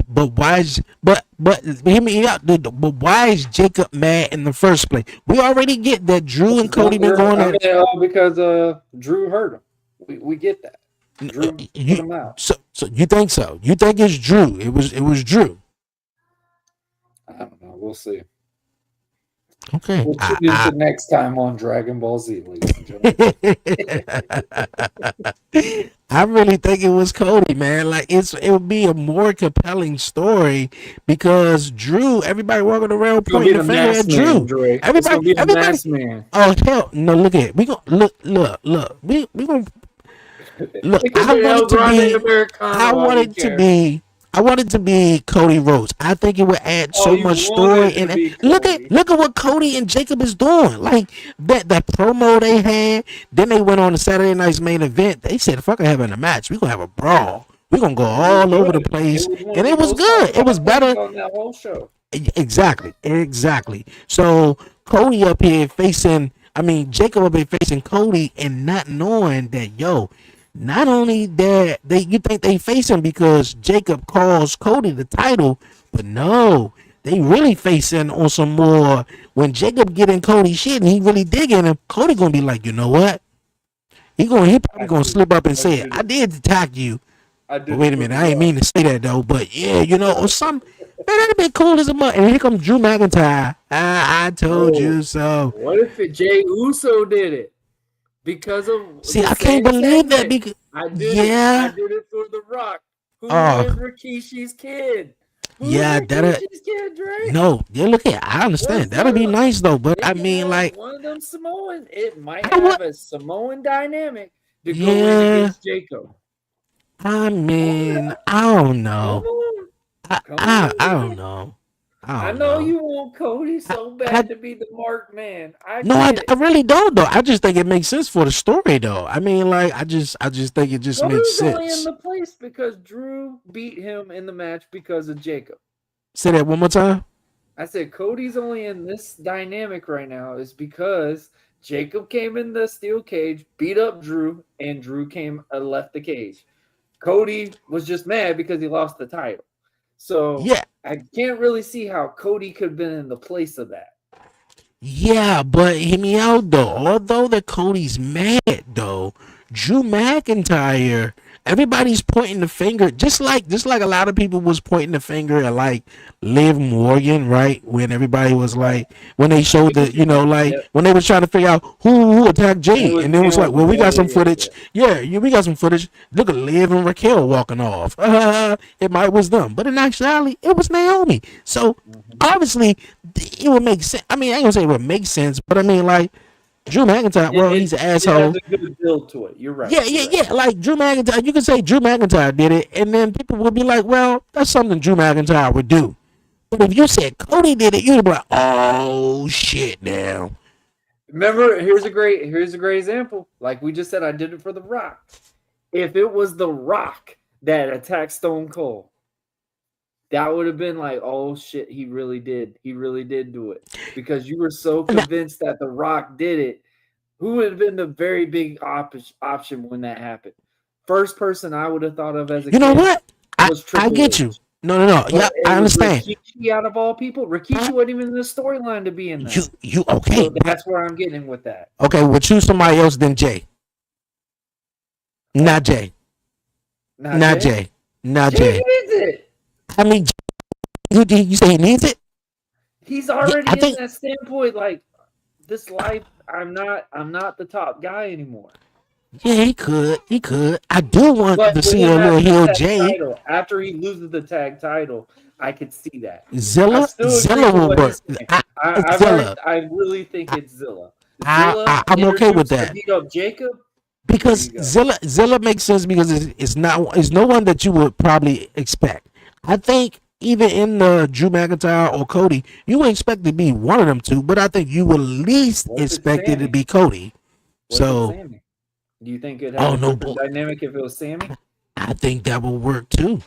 hear me out, dude. But why is Jacob mad in the first place? We already get that Drew and Cody been going I mean, at because Drew hurt him. We get that. Drew put you. him out. So you think so? You think it's Drew? It was Drew. I don't know. We'll see. Okay. We'll tune into next time on Dragon Ball Z, ladies and gentlemen. I really think it was Cody, man. Like it would be a more compelling story because Drew, everybody walking around It's gonna be pointing the the finger masked at man, Drew. Dre. It's Everybody, gonna be the everybody. masked man. Oh hell, no! Look at it. We gonna look. We gonna look. It could be El Grande I Americano. I want don't it to care. be. I want it to be Cody Rhodes. I think it would add Oh, so you much want story it in to it. be Look at Cody. look at what Cody and Jacob is doing. Like that promo they had. Then they went on the Saturday night's main event. They said, "Fuck having a match. We gonna have a brawl. We gonna go And it was all over the good. It place." was one And of the it was most talked good. It was about things better. on that whole show. Exactly. So Cody up here facing, I mean Jacob up here facing Cody and not knowing that not only that you think they face him because Jacob calls Cody the title, but no, they really facing on some more. When Jacob get in Cody's shit and he really digging him, Cody gonna be like, you know what? He probably I gonna did. slip up and I say, did I it. did attack you, I but did wait it a for the minute, I ain't rock. mean to say that though. But yeah, or some man, that'd be cool as a mother. And here comes Drew McIntyre. I told Oh, you so. what if Jay Uso did it because of See, the I can't same believe that segment? because I did it. I yeah, did it for the Rock. Who oh is Rikishi's kid? Who's yeah, that Rikishi's kid, Dre? no, yeah. Look here, I understand What's that'd be up? nice though. But They I can mean, have like, one of them Samoans. It might I would, have a Samoan dynamic to go in yeah. against Jacob. I Come on mean, now. I don't Come know. on. I Come I, on, I don't Dre. know. I I don't know know. you want Cody I, so I bad to be the mark man. I no, I, get it. I really don't though. I just think it makes sense for the story though. I mean, like, I just think it just makes Cody's only in sense. the place because Drew beat him in the match because of Jacob. Say that one more time. I said Cody's only in this dynamic right now is because Jacob came in the steel cage, beat up Drew, and Drew came and left the cage. Cody was just mad because he lost the title. So Yeah, I can't really see how Cody could have been in the place of that. yeah, but hear me out though. Although that Cody's mad though, Drew McIntyre, everybody's pointing the finger, just like a lot of people was pointing the finger at like Liv Morgan, right? When everybody was Right. like, when they showed It was the, like yep. when they was trying to figure out who attacked And it Jade, was and then it was like, well, Naomi. we Yeah, got some yeah, footage. yeah. Yeah, we got some footage. Look at Liv and Raquel walking off. It might was them, but in actuality, it was Naomi. So Mm-hmm. obviously, it would make sense. I mean, I ain't gonna say it would make sense, but I mean, like Drew McIntyre. Well, he's an It has asshole. a good build to it. You're right. Yeah, You're yeah, right. yeah. Like Drew McIntyre, you can say Drew McIntyre did it, and then people would be like, "Well, that's something Drew McIntyre would do." But if you said Cody did it, you'd be like, "Oh shit!" Now, Remember, here's a great example. Like we just said, I did it for The Rock. If it was The Rock that attacked Stone Cold, that would have been like, oh shit, he really did. He really did do it. Because you were so now, convinced that The Rock did it. Who would have been the very big option when that happened? First person I would have thought of as a you know kid what? I was I Triple get you. H. No. But Yeah, I it was understand. Rikishi out of all people. Rikishi wasn't even in the storyline to be in that. You okay? So that's where I'm getting with that. Okay, we'll choose somebody else than Jay. Huh? Not Jay. Not Not Jay. Jay. Not Jay Jay. needs it. I mean, you say he needs it? He's Yeah, I already in think. that standpoint. Like this life, I'm not the top guy anymore. Yeah, he could. He could. I do want But to with see him a little having the heel tag Jay. title, after he loses the tag title, I could see that. I Zilla. still agree Zilla with will what work. he's saying. Zilla. I really think it's Zilla. I, Zilla I'm okay with introduced to that beat up Jacob. There because you go. Zilla makes sense because it's no one that you would probably expect. I think even in the Drew McIntyre or Cody, you would expect to be one of them two, but I think you would least What if it's expect it to Sammy? be Cody. What if it's So, Sammy? Do you think it'd have oh a no, boy, different dynamic if it was Sammy? I think that will work too.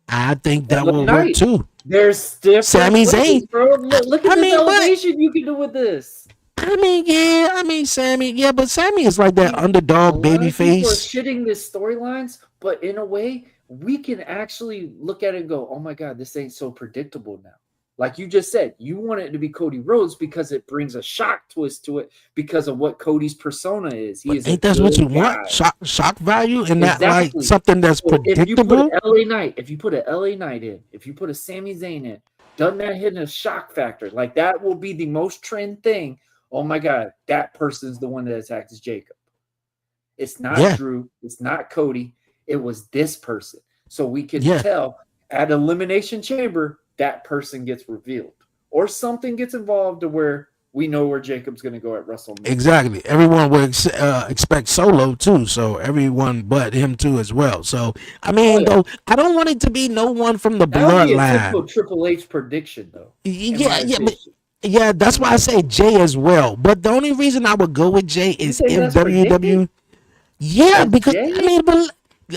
I think that LA will work Knight. too. There's different Sami ways, Zayn. bro. Look at I this mean, but elevation you can do with this. Sammy, yeah, but Sammy is like that See, a underdog lot baby of people are face. shitting this storylines, but in a way, we can actually look at it and go, "Oh my god, this ain't so predictable now." Like you just said, you want it to be Cody Rhodes because it brings a shock twist to it because of what Cody's persona is. He But is a ain't that what good you want? guy. Shock value and not like Exactly. something that's So if you put predictable. LA Knight, if you put an LA Knight in, if you put a Sami Zayn in, doesn't that hit a shock factor? Like that will be the most trend thing. Oh my god, that person's the one that attacks Jacob. It's not Yeah, Drew. It's not Cody. It was this person. So we can yeah, tell at Elimination Chamber that person gets revealed, or something gets involved to where we know where Jacob's going to go at WrestleMania. exactly. Everyone would expect Solo too, so everyone but him too as well. So I mean, though, I don't want it to be no one from the That would be a typical bloodline. Triple H prediction, though. Yeah, but yeah, that's why I say Jay as well. But the only reason I would go with Jay is if WWE. Yeah, because I mean, but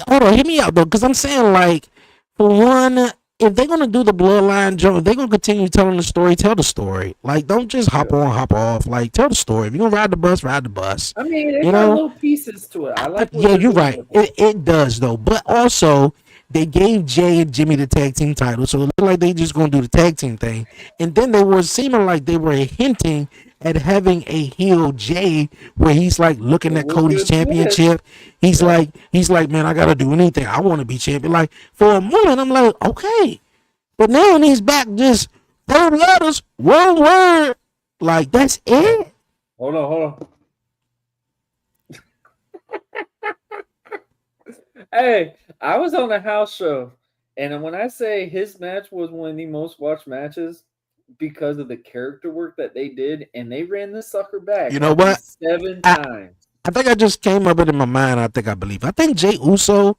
hold on, hear me out though, because I'm saying like, for one, if they're gonna do the bloodline jump, if they're gonna continue telling the story, tell the story. Like, don't just hop on, hop off. Like, tell the story. If you're gonna ride the bus, ride the bus. I mean, it You got know? little pieces to it. I like. Yeah, you're right. It does though, but also they gave Jay and Jimmy the tag team title, so it looked like they just gonna do the tag team thing, and then they were seeming like they were hinting at having a heel Jay where he's like looking at Cody's championship. He's like, man, I gotta do anything. I want to be champion. Like for a moment, I'm like, okay, but now he's back just 4 letters, 1 word. Like that's it. Hold on. Hey, I was on the house show, and when I say his match was one of the most watched matches because of the character work that they did, and they ran the sucker back. You know what? 7 times. I think I just came up with it in my mind. I think Jay Uso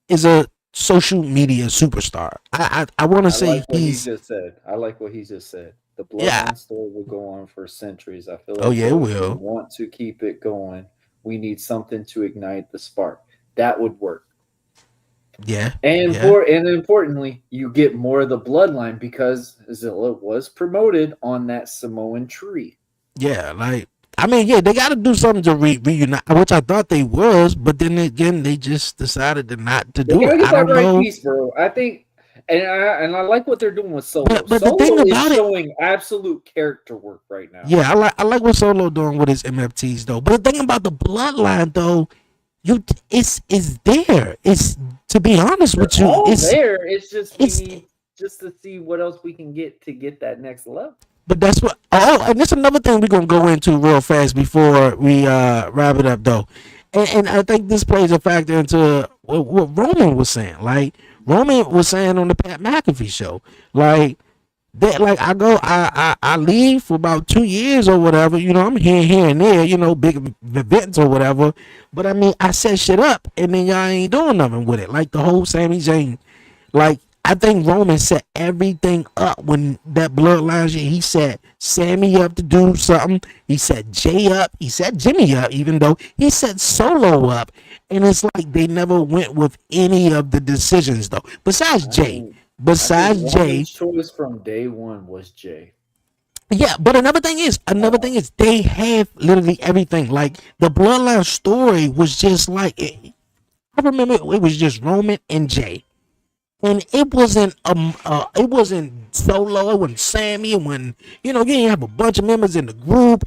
is a social media superstar. I want to say like what he's. he just said. I like what he just said. The Bloodline story will go on for centuries. I feel like it we will. want to keep it going. We need something to ignite the spark. That would work. Yeah. And importantly, you get more of the bloodline because Zilla was promoted on that Samoan tree. Yeah, like I mean, yeah, they got to do something to reunite, which I thought they was, but then again, they just decided to not to do it. Get I that don't right know. piece, bro. I think, and I like what they're doing with Solo. But Solo the thing is about showing absolute character work right now. Yeah, I like what Solo doing with his MFTs though. But the thing about the bloodline though, it's there. It's to be honest with you, it's there. It's just we need just to see what else we can get to get that next level. But that's what. Oh, and there's another thing we're gonna go into real fast before we wrap it up though, and I think this plays a factor into what Roman was saying. Like Roman was saying on the Pat McAfee show, like that. Like I leave for about 2 years or whatever. You know, I'm here and there. You know, big events or whatever. But I mean, I set shit up, and then y'all ain't doing nothing with it. Like the whole Sami Zayn, like. I think Roman set everything up when that bloodline shit. He set Sammy up to do something. He set Jay up. He set Jimmy up, even though he set Solo up. And it's like they never went with any of the decisions, though. Besides Jay. Roman's choice from day one was Jay. Yeah, but another thing is they have literally everything. Like the bloodline story was just like I remember it was just Roman and Jay. and it wasn't solo, it wasn't Sammy, it wasn't, you didn't have a bunch of members in the group.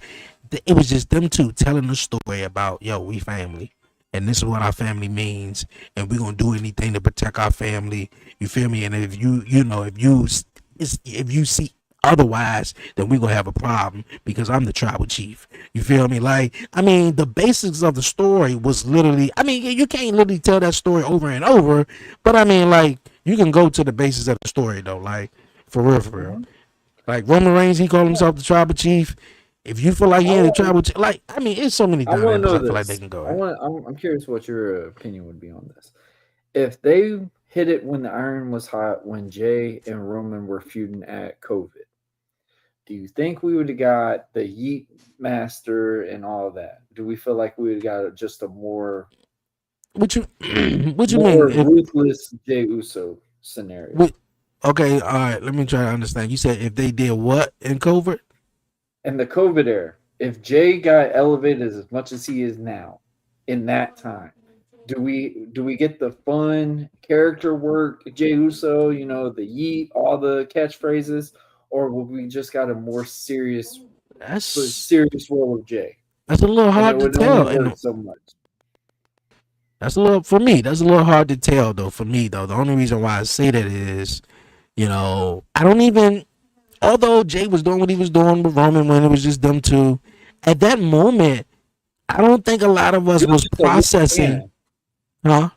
It was just them two telling the story about, yo, we family, and this is what our family means, and we're gonna do anything to protect our family. You feel me? And if if you see otherwise, then we're gonna have a problem because I'm the tribal chief. You feel me? Like, I mean, the basics of the story was literally, I mean, you can't literally tell that story over and over, but I mean, like, you can go to the basis of the story though, like, for real, for real. Mhm. Like Roman Reigns, he called himself the tribal chief. If you feel like he I ain't the want tribal chief, like, I mean, it's so many I want to dynamics know I feel like they this. can go I at. want. I'm curious what your opinion would be on this. If they hit it when the iron was hot, when Jay and Roman were feuding at COVID, do you think we would have got the Yeet Master and all of that? Do we feel like we would have got just a What you what you more mean? If ruthless Jay Uso scenario? what? Okay, all right. Let me try to understand. You said if they did what in covert? And the COVID era, if Jay got elevated as much as he is now in that time, do we get the fun character work, Jay Uso, the yeet, all the catchphrases, or will we just got a more That's serious role of Jay? that's a little And it hard to would only tell, work and so much. that's a little for me. That's a little hard to tell though. For me though, the only reason why I say that is, I don't even. Although Jay was doing what he was doing with Roman when it was just them two, at that moment, I don't think a lot of He us was was just a loose processing, cannon. huh?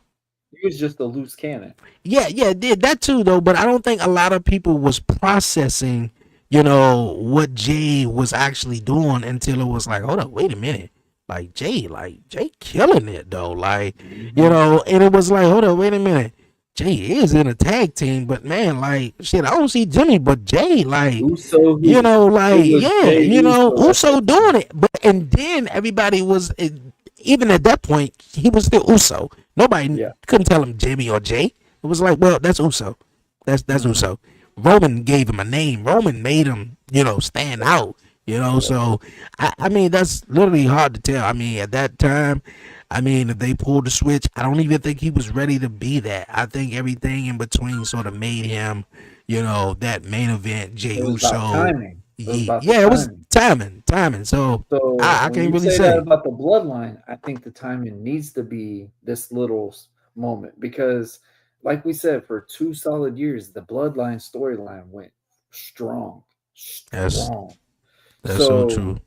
He was just a loose cannon. Yeah, yeah, it did that too though. But I don't think a lot of people was processing, what Jay was actually doing until it was like, hold up, wait a minute, like Jay killing it though, like, Mhm. and it was like, hold up, wait a minute, Jay is in a tag team, but man, like, shit, I don't see Jimmy, but Jay, like, Uso, like, it was yeah, Jay Uso at Uso that doing time. it, but and then everybody was, even at that point, he was still Uso. Nobody Yeah. couldn't tell him Jimmy or Jay. It was like, well, that's Uso. That's Mhm. Uso. Roman gave him a name. Roman made him, stand out. Yep. So I mean, that's literally hard to tell. I mean, at that time, I mean, if they pulled the switch, I don't even think he was ready to be that. I think everything in between sort of made him, that main event, Jay It was about Uso. timing. It was about the Yeah, it was timing. timing. So So I when can't you really say that say. about the bloodline, I think the timing needs to be this little moment because, like we said, for 2 solid years, the bloodline storyline went strong, That's strong. that's so So true.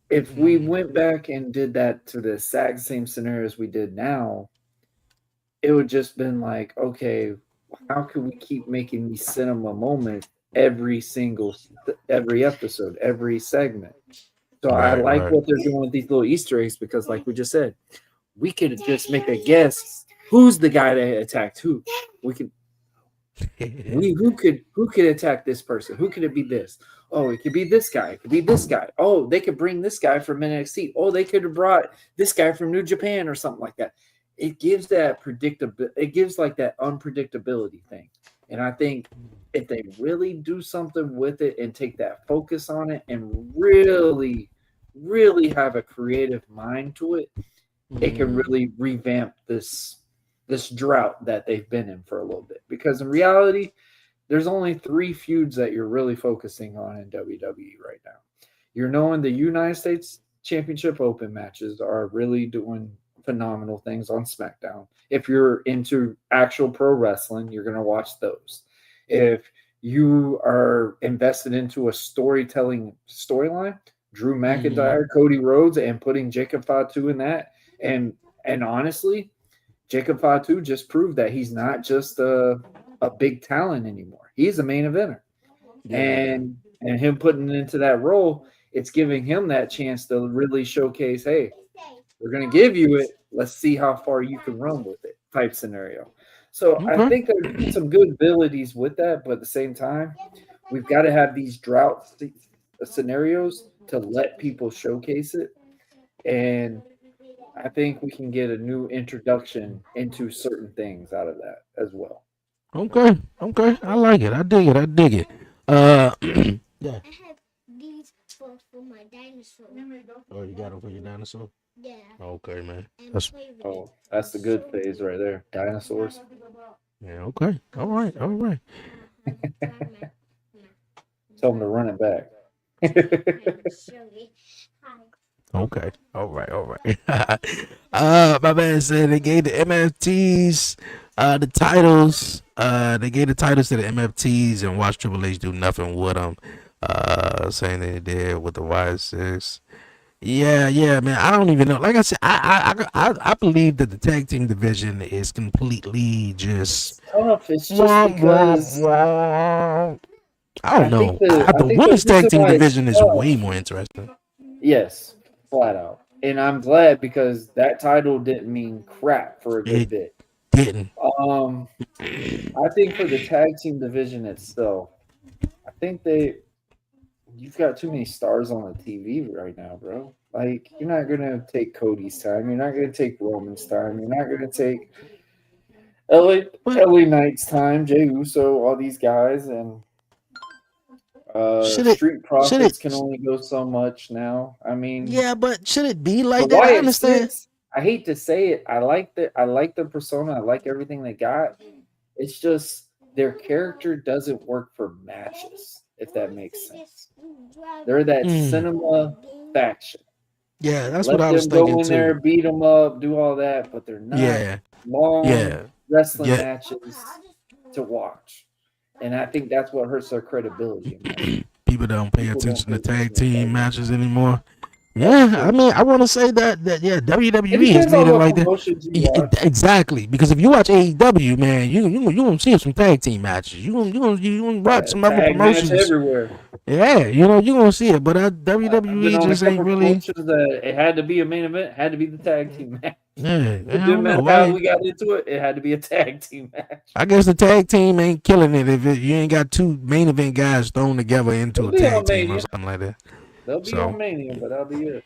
if we went back and did that to the exact same scenario as we did now, it would just been like, okay, how can we keep making these cinema moments every episode, every segment? So I Right, like right. what they're doing with these little Easter eggs because, like we just said, we could just make a guess who's the guy that attacked who. We could we who could attack this person? Who could it be this? Oh, it could be this guy. It could be this guy. Oh, they could bring this guy from NXT. Oh, they could have brought this guy from New Japan or something like that. It gives that predictable. It gives like that unpredictability thing, and I think if they really do something with it and take that focus on it and really, really have a creative mind to it, it can Mm, really revamp this drought that they've been in for a little bit. Because in reality, there's only three feuds that you're really focusing on in WWE right now. You're knowing the United States Championship Open matches are really doing phenomenal things on SmackDown. If you're into actual pro wrestling, you're going to watch those. If you are invested into a storytelling storyline, Drew mm, McIntyre, Cody Rhodes, and putting Jacob Fatu in that, and and honestly, Jacob Fatu just proved that he's not just a big talent anymore. He's a main eventer, yeah. and him putting into that role, it's giving him that chance to really showcase, hey, we're going to give you it. Let's see how far you can run with it, type scenario. So I Okay. think there's some good abilities with that, but at the same time, we've got to have these scenarios to let people showcase it, and I think we can get a new introduction into certain things out of that as well. Okay. Okay. I like it. I dig it. I dig it. Uh. Yeah. I have these for my dinosaur. Oh, you got them for your dinosaur. Yeah, Okay, man. and That's play with it. Oh, that's the good phase right there. Dinosaurs. Yeah. Okay. All right. All right. Tell him to run it back. Okay. All right. All right. My man said they gave the MFTs the titles. They gave the titles to the MFTs and watched Triple H do nothing with them. Saying they did with the Y6. Yeah, yeah, man. I don't even know. Like I said, I believe that the tag team division is completely just It's tough. It's just womp womp because womp. I don't know. I The think the women's tag reason team why it's division is tough, way more interesting. yes, flat out. And I'm glad because that title didn't mean crap for a good It bit. didn't. Um, I think for the tag team division itself, I think you've got too many stars on the TV right now, bro. Like you're not gonna take Cody's time. You're not gonna take Roman's time. You're not gonna take But LA Knight's time. Jay Uso, all these guys, and should it? Street Should it? Profits can only go so much now. I mean, Yeah, but should it be the like that? I Wyatt understand. Six. I hate to say it. I like the persona. I like everything they got. It's just their character doesn't work for matches. If that makes sense, they're that Mm, cinema faction. yeah, that's what Let I was them thinking go in there, too. beat them up, do all that, but they're not Yeah, long yeah, wrestling yeah. matches to watch. And I think that's what hurts their credibility, in my opinion. People don't pay People don't attention pay to tag attention to team tag team. matches anymore. That's Yeah, I true. mean, I want to say that yeah, It WWE has depends made on it what like that. promotions you watch. Exactly, because if you watch AEW, man, you gonna see some tag team matches. You gonna watch some other Tag match promotions. everywhere. Yeah, you gonna see it, but I've been WWE on a just ain't couple really. promotions that it had to be a main event, had to be the tag team match. Yeah, I It didn't don't know matter how why. we got into it, it had to be a tag team match. I guess the tag team ain't killing it if you ain't got two main event guys thrown together into They'll a be tag on team or Mania. something like that. They'll be So on Mania, but that'll be it.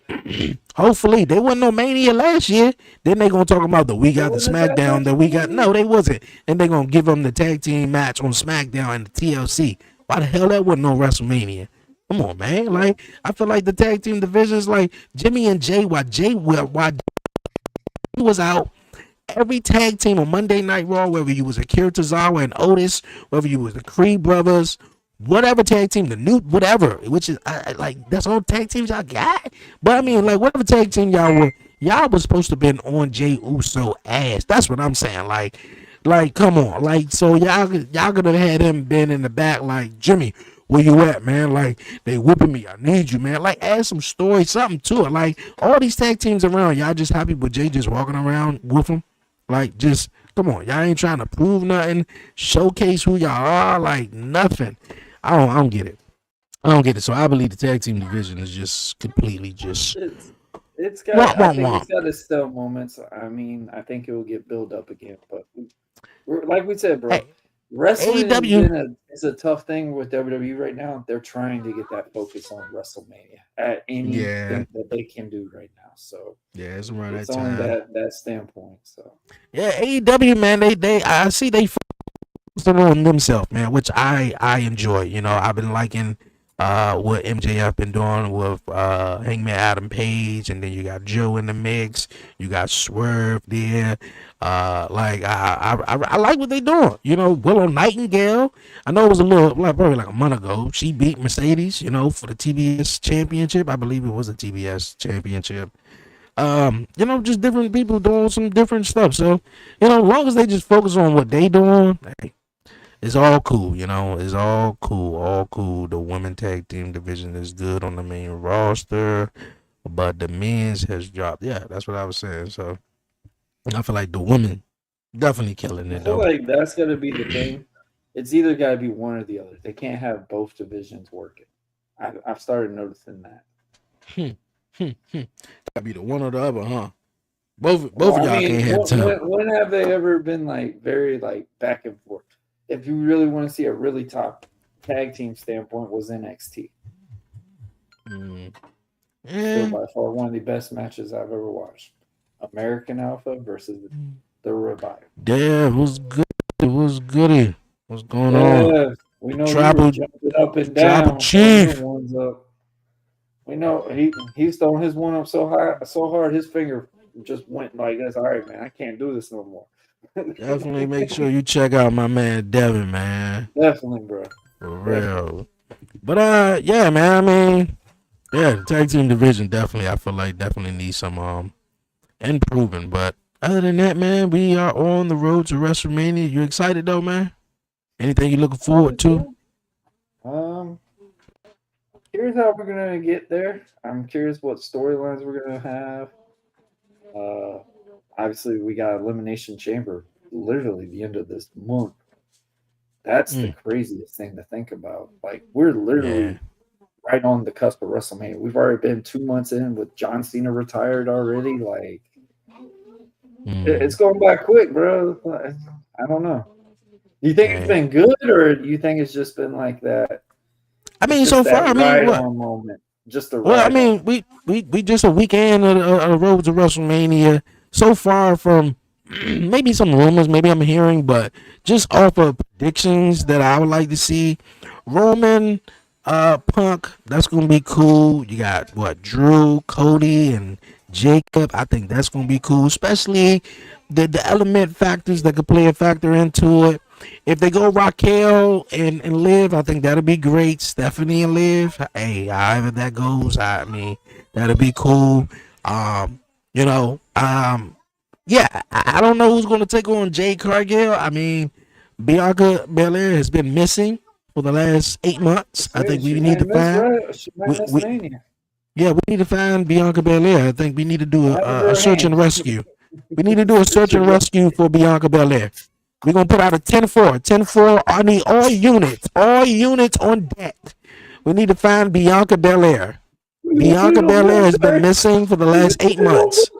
hopefully they wasn't no Mania last year. Then they gonna talk about the we They got the wasn't a tag SmackDown match that on we got. Mania. No, they wasn't. And they gonna give them the tag team match on SmackDown and the TLC. Why the hell that wasn't no WrestleMania? Come on, man. Yeah. Like I feel like the tag team division is like Jimmy and Jay. Why Jay was out, every tag team on Monday Night Raw, whether you was Akira Tozawa and Otis, whether you was the Creed brothers, whatever tag team, the new whatever, which is like that's all tag teams y'all got. But I mean, like whatever tag team y'all was supposed to been on Jay Uso ass. That's what I'm saying. Like come on, like so y'all could have had him been in the back like Jimmy. Where you at, man? Like they whooping me. I need you, man. Like add some story, something to it. Like all these tag teams around, y'all just happy with Jay just walking around with them. Like, just come on, y'all ain't trying to prove nothing, showcase who y'all are, like nothing. I don't get it. I don't get it. So I believe the tag team division is just completely just It's it's womp got. I womp think it's womp. got its still moments. I mean, I think it will get built up again. But like we said, bro, Hey, wrestling has AEW, been a tough thing with WWE right now. They're trying to get that focus on WrestleMania at yeah, anything that they can do right now. So yeah, it's around that it's only time. that standpoint. So Yeah, AEW man, they I see they on themselves, man, which I enjoy. You know, I've been liking what MJF been doing with Hangman Adam Page, and then you got Joe in the mix. You got Swerve there. Like I like what they doing. You know, Willow Nightingale. I know it was a little like probably like a month ago. She beat Mercedes. You know, for the TBS championship. I believe it was a TBS championship. You know, just different people doing some different stuff. So, you know, as long as they just focus on what they doing, hey, it's all cool, you know. It's all cool, all cool. The women tag team division is good on the main roster, but the men's has dropped. Yeah, that's what I was saying. So I feel like the women definitely killing I it feel though. like that's gonna be the thing. It's either got to be one or the other. They can't have both divisions working. I've started noticing that. Hmm, Gotta be the one or the other, huh? Both Well, of I y'all mean, can't have time. when have they ever been like very like back and forth? If you really want to see a really top tag team standpoint, was NXT. Mm. Still Yeah. by far one of the best matches I've ever watched. American Alpha versus the Revival. Yeah, it was good. It was goody. What's going on? Yeah, we know he was Tribal jumping up and Tribal down, throwing them Chief. ones up. We know he's throwing his one up so high, so hard, his finger just went like this. All right, man, I can't do this no more. Definitely make sure you check out my man Devin, man. Definitely, bro. For Definitely. real. But yeah, man. I mean, yeah, the tag team division definitely. I feel like definitely needs some improving. But other than that, man, we are on the road to WrestleMania. You excited though, man? Anything you looking forward to? Yeah. Um, Curious how we're gonna get there. I'm curious what storylines we're gonna have. Uh, Obviously, we got Elimination Chamber literally the end of this month. That's the Mm, craziest thing to think about. Like, we're yeah. literally right on the cusp of WrestleMania. We've already been 2 months in with John Cena retired already. Like, it's Mm, going by quick, bro. I don't know. Do you think it's yeah. been good, or do you think it's just been like that? I It's mean, just so far, that I mean, ride what? on moment. Just a Well, I ride on. mean, we just a weekend of the road to WrestleMania. So far from maybe some rumors, maybe I'm hearing, but just off of predictions that I would like to see, Roman, Punk. That's gonna be cool. You got what Drew, Cody, and Jacob. I think that's gonna be cool, especially the element factors that could play a factor into it. If they go Raquel and Liv, I think that'll be great. Stephanie and Liv, hey, however that goes, I mean, that'll be cool. Um, you know, yeah, I don't know who's going to take on Jade Cargill. I mean, Bianca Belair has been missing for the last 8 months. I Hey, think we she need might to miss find right. She might miss we Mania. yeah, we need to find Bianca Belair. I think we need to do What happened to a her search and hand? rescue. We need to do a Search search and and rescue rescue. for Bianca Belair. We're gonna put out a 10-4. 10-4. I need all units on deck. We need to find Bianca Belair. We gonna put Bianca it on Belair has been military. missing for the We last gonna eight put it on months.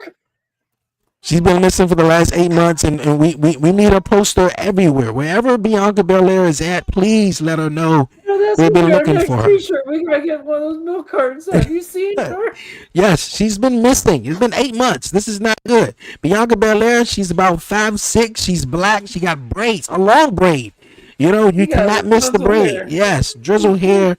She's been missing for the last 8 months, and we need a poster everywhere. Wherever Bianca Belair is at, please let her know. No, that's We've what we been gotta looking get a for t-shirt. We gotta get one of those milk cartons. Have you seen her. her? Yes, she's been missing. It's been 8 months. This is not good. Bianca Belair, she's about 5'6". She's black. She got braids, a long braid. You know, you She got cannot miss the drizzle braid. hair. Yes, drizzle hair.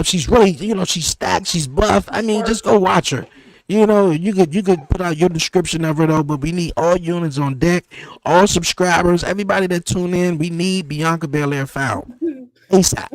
She's really, she's stacked. She's buff. I mean, just go watch her. You could put out your description of her though, but we need all units on deck, all subscribers, everybody that tune in. We need Bianca Belair found ASAP.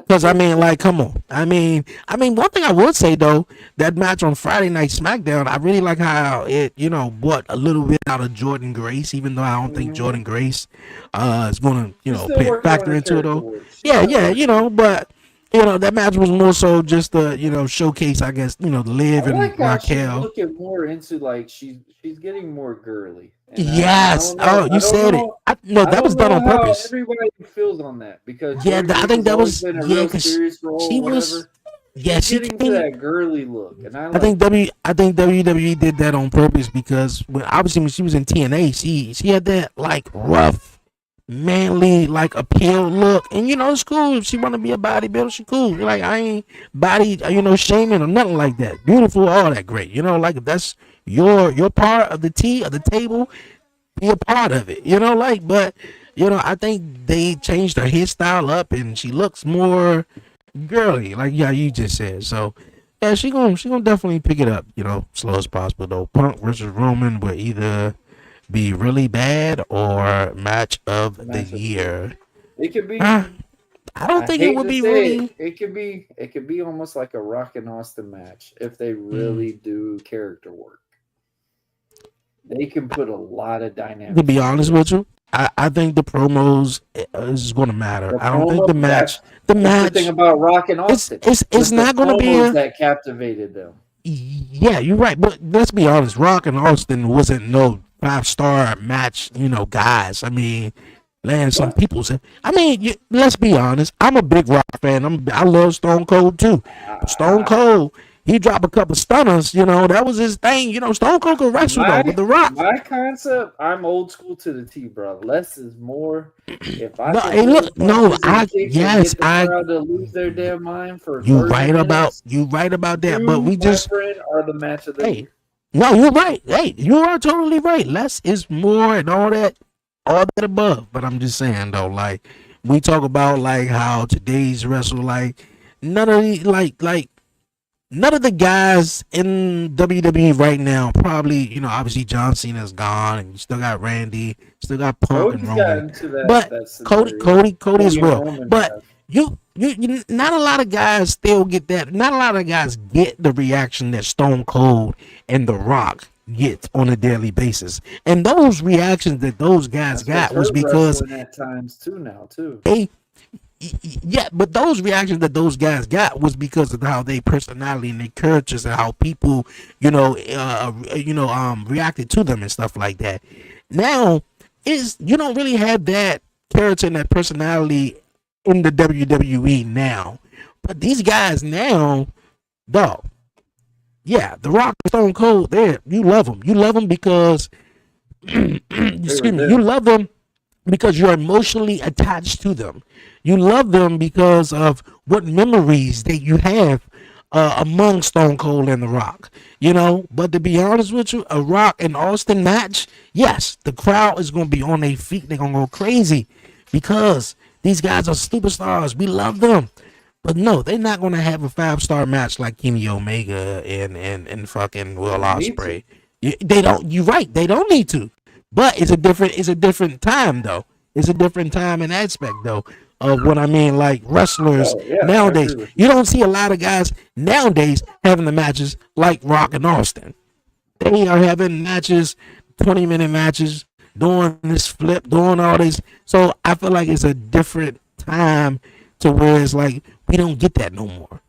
Cause I mean, like, come on. I mean, one thing I would say though, that match on Friday Night SmackDown, I really like how it, brought a little bit out of Jordan Grace, even though I don't think Mhm. Jordan Grace, is gonna, She's still play a working on factor her into it character though. work. She's Yeah, still yeah, working on it. but that match was more so just the, showcase, I guess, the I Liv and like how she's Raquel. looking more into like she's getting more girly, and I Yes. don't know Oh, you said it. No, I that was don't done know on how purpose. everybody feels on that because Yeah, Jordan I Grace think has that always was been a yeah, real cause serious role, she was. whatever. Yeah, She's she getting to came. that girly look, and I I think like it. WWE did that on purpose because obviously when she was in TNA, she had that like rough, manly like appeal look, and it's cool if she want to be a bodybuilder, she cool. Like I ain't body shaming or nothing like that. Beautiful, all that great. Like if that's your part of the tea of the table, be a part of it. Like but I think they changed her hairstyle up and she looks more girly, like yeah, you just said. So yeah, she gonna definitely pick it up, slow as possible though. Punk versus Roman will either be really bad or match of the Match of the year. year. It could be. Uh, I don't I think it hate would to be say it. really. It could be almost like a Rock and Austin match if they Mm, really do character work. They can put a lot of to dynamics be into honest it. with you, I think the promos is gonna matter. The I don't think promo the match, that's the that's the thing match, about Rock and it's Austin it's it's was the not gonna be promos a. that captivated them. Yeah, you're right. But let's be honest, Rock and Austin wasn't no 5-star match, guys. I mean, man, some What? people say. I mean, let's be honest. I'm a big Rock fan. I love Stone Cold too. But Stone I, Cold, he dropped a couple stunners. That was his thing. Stone Cold could wrestle though, but my The Rock. my concept, I'm old school to the T, bro. Less is more. If I No, can hey, throw look, no, punches and kicks and yes, get the crowd to lose their damn mind for 30 minutes, you right about that. But you, we my just, friend, are the match of the hey, year. no, you're right. Hey, you are totally right. Less is more and all that above. But I'm just saying though, like we talk about like how today's wrestle, like none of the like none of the guys in WWE right now, probably, obviously John Cena's gone, and you still got Randy, still got Punk and Cody's got Roman, into but that Cody, scenario. Cody, Cody as Cody and well. Roman But have. not a lot of guys still get that. Not a lot of guys get the reaction that Stone Cold and The Rock get on a daily basis, and those reactions that those guys That's because got was Hurt because wrestling at times too now too. they yeah, but those reactions that those guys got was because of how they personality and their characters and how people, reacted to them and stuff like that. Now, is you don't really have that character and that personality in the WWE now, but these guys now, dog, yeah, The Rock and Stone Cold, there, you love them. You love them because, They were excuse me, you there. love them because you're emotionally attached to them. You love them because of what memories that you have among Stone Cold and The Rock. But to be honest with you, a Rock and Austin match, yes, the crowd is going to be on their feet. They're going to go crazy because these guys are superstars. We love them. But no, they're not going to have a 5-star match like Kenny Omega and fucking They Will don't need to. Ospreay. They don't. You're right. They don't need to. But it's a different time though. It's a different time and aspect though of what I mean. Like wrestlers Oh yeah, I nowadays, agree with you. you don't see a lot of guys nowadays having the matches like Rock and Austin. They are having matches, 20-minute matches, doing this flip, doing all this. So I feel like it's a different time to where it's like we don't get that no more.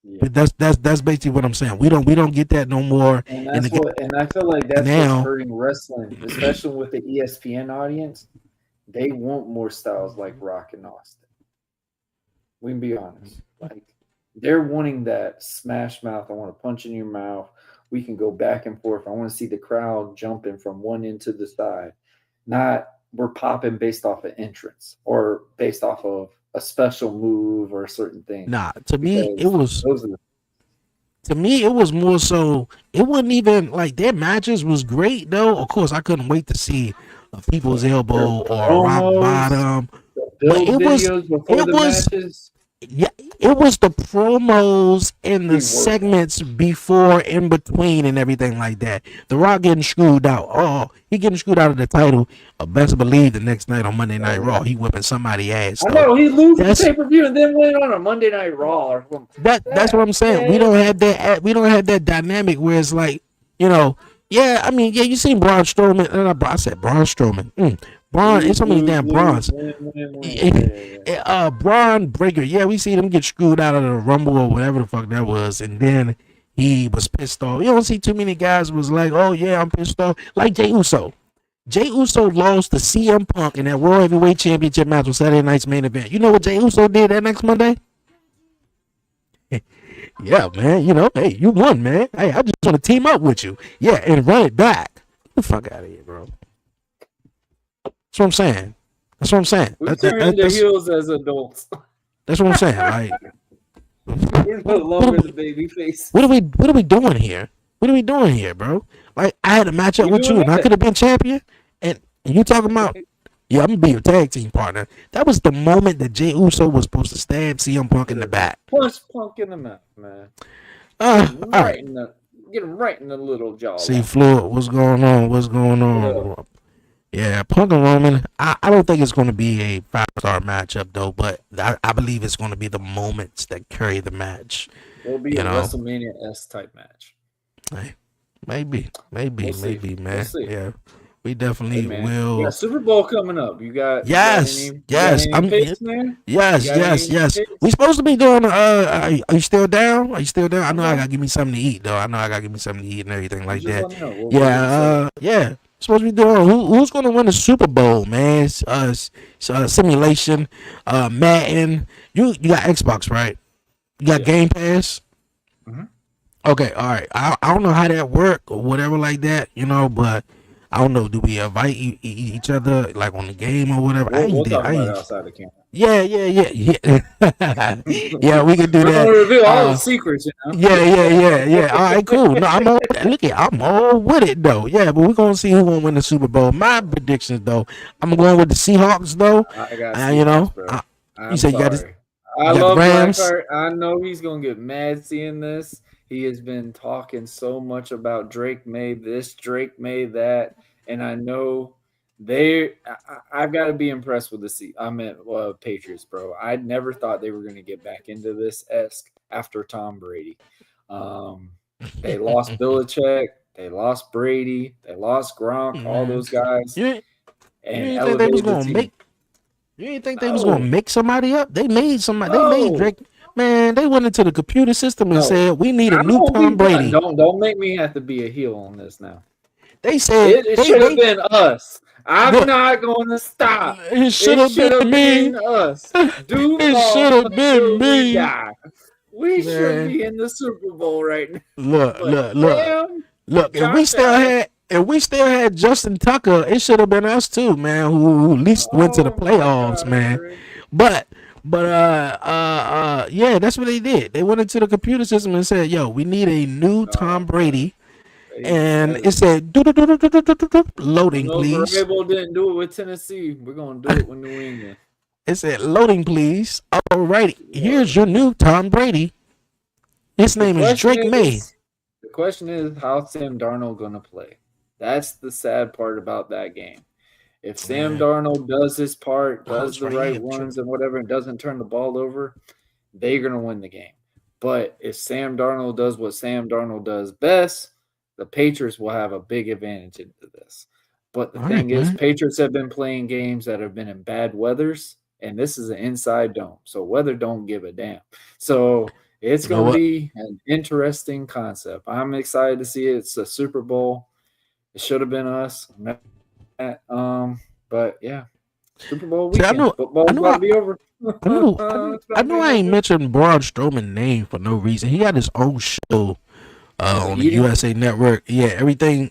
Yeah. But that's basically what I'm saying. We don't get that no more. And And that's what, and I feel like that's what's now, hurting wrestling, especially with the ESPN audience. They want more styles like Rock and Austin. We can be honest. Like they're wanting that smash mouth. I want to punch in your mouth. We can go back and forth. I want to see the crowd jumping from one end to the side. Not we're popping based off of entrance or based off of a special move or a certain thing. nah. To me, it Because was those are the more so. It wasn't even like their matches was great though. Of course, I couldn't wait to see a people's their elbow or a rock promos, bottom. the But build videos before it the was matches. yeah, it was the promos and the We worked on. segments before, in between, and everything like that. The Rock getting screwed out. Oh, he getting screwed out of the title. Best believe the next night on Monday Night Oh Raw, yeah. he whipping somebody ass I though. know he losing the That's pay per view and then went on a Monday Night Raw or something. that's what I'm saying. We Man, don't have that. We don't have that dynamic where it's like, you know, yeah. I mean, yeah. You seen Braun Strowman? I said Braun Strowman. Braun. It's lose, so many lose, damn lose, Brauns. win. Yeah. Braun Breaker. Yeah, we seen him get screwed out of the Rumble or whatever the fuck that was, and then he was pissed off. You don't see too many guys was like, oh yeah, I'm pissed off. Like Jey Uso. Jey Uso lost to CM Punk in that World Heavyweight Championship match on Saturday night's main event. You know what Jey Uso did that next Monday? Yeah, man. Hey, you won, man. Hey, I just want to team up with you. Yeah, and run it back. Get the fuck out of here, bro. That's what I'm saying. That's what I'm saying. We turned the heels as adults. That's what I'm saying. Like, We're no longer the baby face. what are we doing here? What are we doing here, bro? Like, I had a matchup We with you, doing and I that. could have been champion, and you talking about, yeah, I'm gonna be your tag team partner. That was the moment that Jey Uso was supposed to stab CM Punk in the back. Punch Punk in the mouth, man. All Right right. get him right in the little jaw. See, Floyd, what's going on? What's going on? Yeah, Punk and Roman. I don't think it's going to be a 5-star matchup though, but I believe it's going to be the moments that carry the match. It'll be a WrestleMania S type match. Hey, maybe, We'll see. man. We'll see. Yeah, we definitly Hey, man. will. You got Super Bowl coming up. You got Yes, you got yes. any picks, man? Yes, You got yes, any yes. picks? We supposed to be doing. Are you still down? Are you still down? I know I Okay. gotta give me something to eat though. I know I gotta give me something to eat and everything like Just that. let me know. We'll get it Yeah. Supposed to be doing. Who's gonna win the Super Bowl, man? Simulation, Madden. You got Xbox, right? You got Yeah. Game Pass. Mhm. Okay, all right. I don't know how that work or whatever like that, but I don't know. Do we invite each other like on the game or whatever? We'll talk about it outside the camera. Yeah. Yeah, we can do We're that. gonna reveal all the secrets, you know. Yeah. All right, cool. No, I'm all with it though. Yeah, but we're gonna see who gonna win the Super Bowl. My predictions though, I'm going with the Seahawks though. I got Seahawks, bro. you said you got sorry. I got the love Rams? Blackheart. I know he's gonna get mad seeing this. he has been talking so much about Drake May this, Drake May that, and I know I've got to be impressed with Patriots, bro. I never thought they were going to get back into this esque after Tom Brady. Um, they lost Belichick, they lost Brady, they lost Gronk, all Man, those guys, you ain't, you and ain't think they was elevated the gonna team. make? You ain't think they was gonna No, make somebody up? They made somebody. They made no, Drake. Man, they went into the computer system and no. said, "We need a I'm new gonna be Tom blunt. Brady." Don't make me have to be a heel on this now. They said It should have been us. I'm look. not going to stop. It should It have should been have me. been us. It should Duval have been until we me, die. We should man. be in the Super Bowl right now. Look, But look, look, them look. and Josh Allen. If we still had Justin Tucker, it should have been us too, man. Who at least went to the Oh my playoffs, God, man. Aaron. But yeah, that's what they did. They went into the computer system and said, "Yo, we need a new Tom Oh man. Brady." And it said, I "Loading, know please." Vrabel didn't do it with Tennessee. We're gonna do it with New England. It said, "Loading, please." Alrighty, here's Lord. your new Tom Brady. His The name is question Drake May. is, the question is, how Sam Darnold gonna play? That's the sad part about that game. If Sam Man, Darnold does his part, oh, does it's the right right here. I'm runs tripping. and whatever, and doesn't turn the ball over, they're gonna win the game. But if Sam Darnold does what Sam Darnold does best, the Patriots will have a big advantage into this. But the All right, thing is, man. Patriots have been playing games that have been in bad weathers, and this is an inside dome, so weather don't give a damn. So it's You know going to what? be an interesting concept. I'm excited to see it. It's a Super Bowl. It should have been us. But yeah, Super Bowl See, weekend. I Football's know, about to be over. It's I about to know. be I ain't over. mentioned Braun Strowman's name for no reason. He got his own show Oh, on the eating? USA Network. Yeah, everything,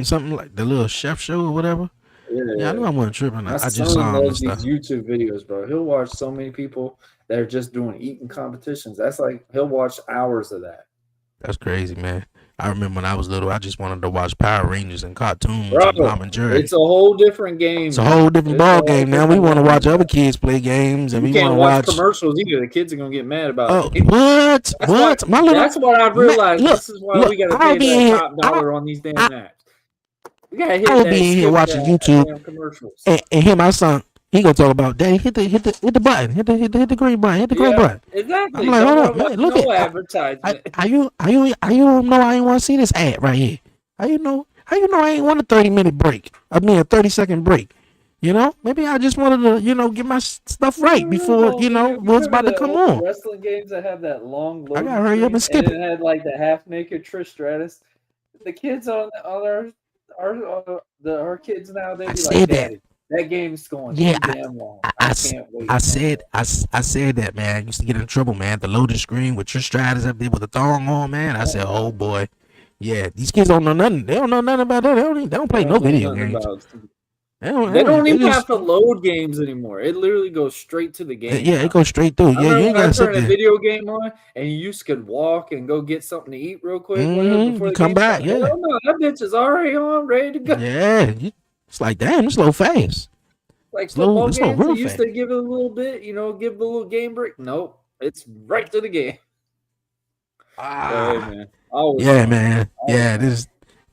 something like the little chef show or whatever. Yeah, I Yeah. know I wasn't tripping. My I just son saw him and loves stuff. these YouTube videos, bro. He'll watch so many people that are just doing eating competitions. That's like he'll watch hours of that. That's crazy, man. I remember when I was little, I just wanted to watch Power Rangers and cartoons and Tom Bro, and Jerry. it's a whole different game It's a now. whole different It's a ball whole game now. We different want to game, watch other bro. kids play games, and You we want can't to watch watch. commercials either. The kids are gonna get mad about Oh, it. what? That's why My little that's what I've man, realized. look, This is why look. we gotta I'll pay be in that here. top dollar on these damn apps. We gotta I hit will be that in here skip watching that YouTube damn commercials. and hear my son. He gonna talk about, Daddy, hit the button, hit the green button, hit the green Yeah, button. I'm exactly. like, Don't hold want up, to watch man. Look no at, advertisement. are you don't know I ain't want to see this ad right here? How you know I ain't want a 30-minute break? I mean a 30-second break. Maybe I just wanted to, get my stuff right before, what's Remember about to the come old on. wrestling games that had that long I loading gotta hurry up screen and and skip it it. had like the half naked Trish Stratus? The kids on our kids now they'd I be like, said that. "Daddy, that game's going Yeah, too damn long. I, I I s- can't wait I no said more." I said that, man. I used to get in trouble, man. The loading screen with Trish Stratus up there with the thong on, man. I Oh said, oh God, bro. boy, yeah. These kids don't know nothing. They don't know nothing about that. They don't They play no don't know video nothing games. about. They don't. They They don't. don't They even have just to load games anymore. It literally goes straight to the game yeah. It now. goes straight through. I Yeah, you remember ain't when I gotta sit turned a there. video game on and you used could walk and go get something to eat real quick, whatever, before You the come game back. started. Yeah, Hell no, that bitch is already on, ready to go. yeah. It's like damn. It's a little fast. Like Slow. football It's a little games, they real used fast. to give it a little bit, give a little game break. Nope, it's right to the game. But hey, Ah. man, always Yeah, fun. man. Always Yeah. fun. This is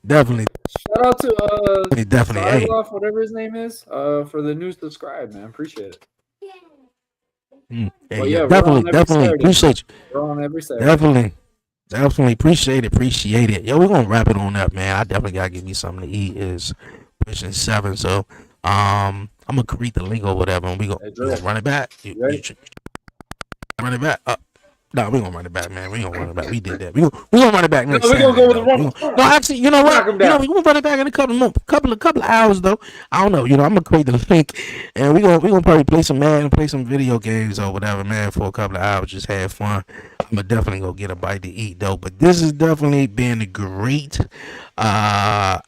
definitely Shout out to definitely. Hey. Sideloff, whatever his name is, for the new subscribe, man. Appreciate it. Hey, But yeah. yeah, we're on every Definitely Saturday, man. appreciate you. We're on every Saturday. Definitely appreciate it. Yo, we're gonna wrap it on up, man. I definitely gotta give me something to eat. Is pushing 7, so I'm gonna read the link or whatever, and Hey, we Dre, gonna run it back. you ready? Run it back. No, we gonna run it back, man. We gonna run it back. We did that. We gonna run it back No, next we're gonna Saturday go with the though. run. No, actually, you know Knock what? him down. We gonna run it back in a couple of hours though. I don't know. I'm gonna create the link, and we gonna probably play some Madden, play some video games or whatever, man, for a couple of hours. Just have fun. I'm gonna definitely go get a bite to eat though. But this has definitely been great. I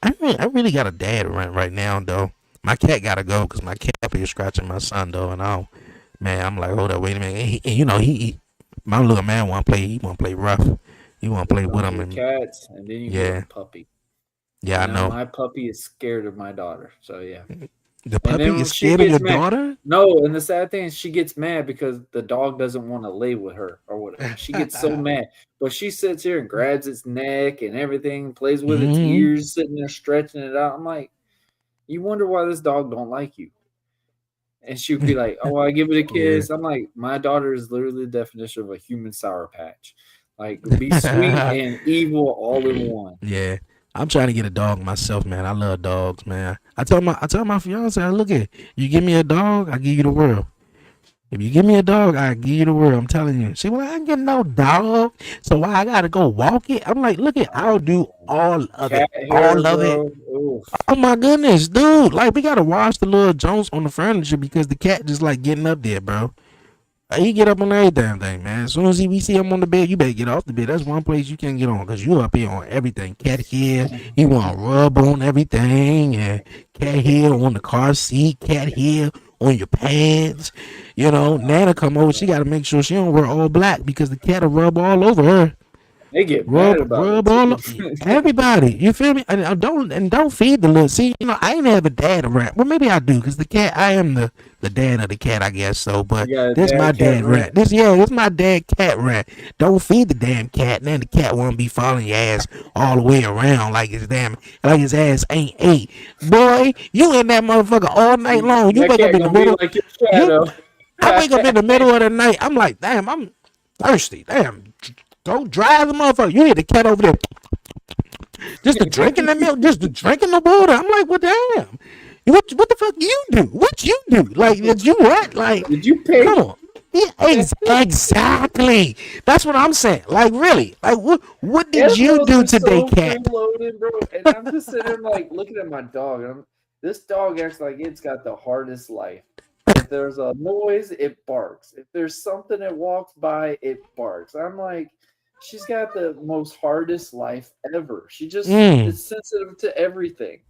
really got a dad right now though. My cat gotta go because my cat is scratching my son though, and man, I'm like, hold up, wait a minute. He my little man want to play. He want to play rough. He want to play with him, Get and cats, and then you get yeah, a puppy. yeah, I And now know. my puppy is scared of my daughter. So yeah. The And puppy then when is she scared of your gets mad, daughter? no, and the sad thing is she gets mad because the dog doesn't want to lay with her or whatever. She gets so mad. But she sits here and grabs its neck and everything, plays with its Hmm. ears, sitting there stretching it out. I'm like, you wonder why this dog don't like you. And she would be like, "Oh, I give it a Yeah. kiss." I'm like, "My daughter is literally the definition of a human sour patch. Like, be sweet and evil all in one." Yeah. I'm trying to get a dog myself, man. I love dogs, man. I tell my fiance, look at you give me a dog, I give you the world. If you give me a dog, I give you the world. I'm telling you. She, well, I ain't getting no dog, so why I gotta go walk it? I'm like, look at, I'll do all of it, Cat hair, all of it. bro. Oof. Oh my goodness, dude! Like we gotta wash the little joints on the furniture because the cat just like getting up there, bro. He get up on every damn thing, man. As soon as we see him on the bed, you better get off the bed. That's one place you can't get on because you up here on everything. Cat hair, he want to rub on everything, and cat hair on the car seat, cat hair on your pants. You know, Nana come over, she got to make sure she don't wear all black because the cat will rub all over her. They get mad Rub, about it rub all too. everybody. You feel me? And don't feed the little. See, I ain't have a dad rat. Well, maybe I do, cause the cat. I am the dad of the cat, I guess so. But You got a this my dad cat dad rat. rant. This my dad cat rat. Don't feed the damn cat. And then the cat won't be following your ass all the way around like his ass ain't ate. Boy, you in that motherfucker all night long. You That wake up cat in the gonna be middle. like your You, shadow. I wake up in the middle of the night. I'm like, damn, I'm thirsty. Damn, go drive the motherfucker. You hear the cat over there just to drinking the milk, just to drinking the water. I'm like, well, damn. What the fuck you do? What you do? Like, did you what? Like, Did you come pay? on. Yeah, exactly. That's what I'm saying. Like, really? Like, what did you Animals do are today, so cat? freeloading, bro. And I'm just sitting there like looking at my dog. And this dog acts like it's got the hardest life. If there's a noise, it barks. If there's something that walks by, it barks. I'm like, she's got the most hardest life ever. She just Mm, is sensitive to everything.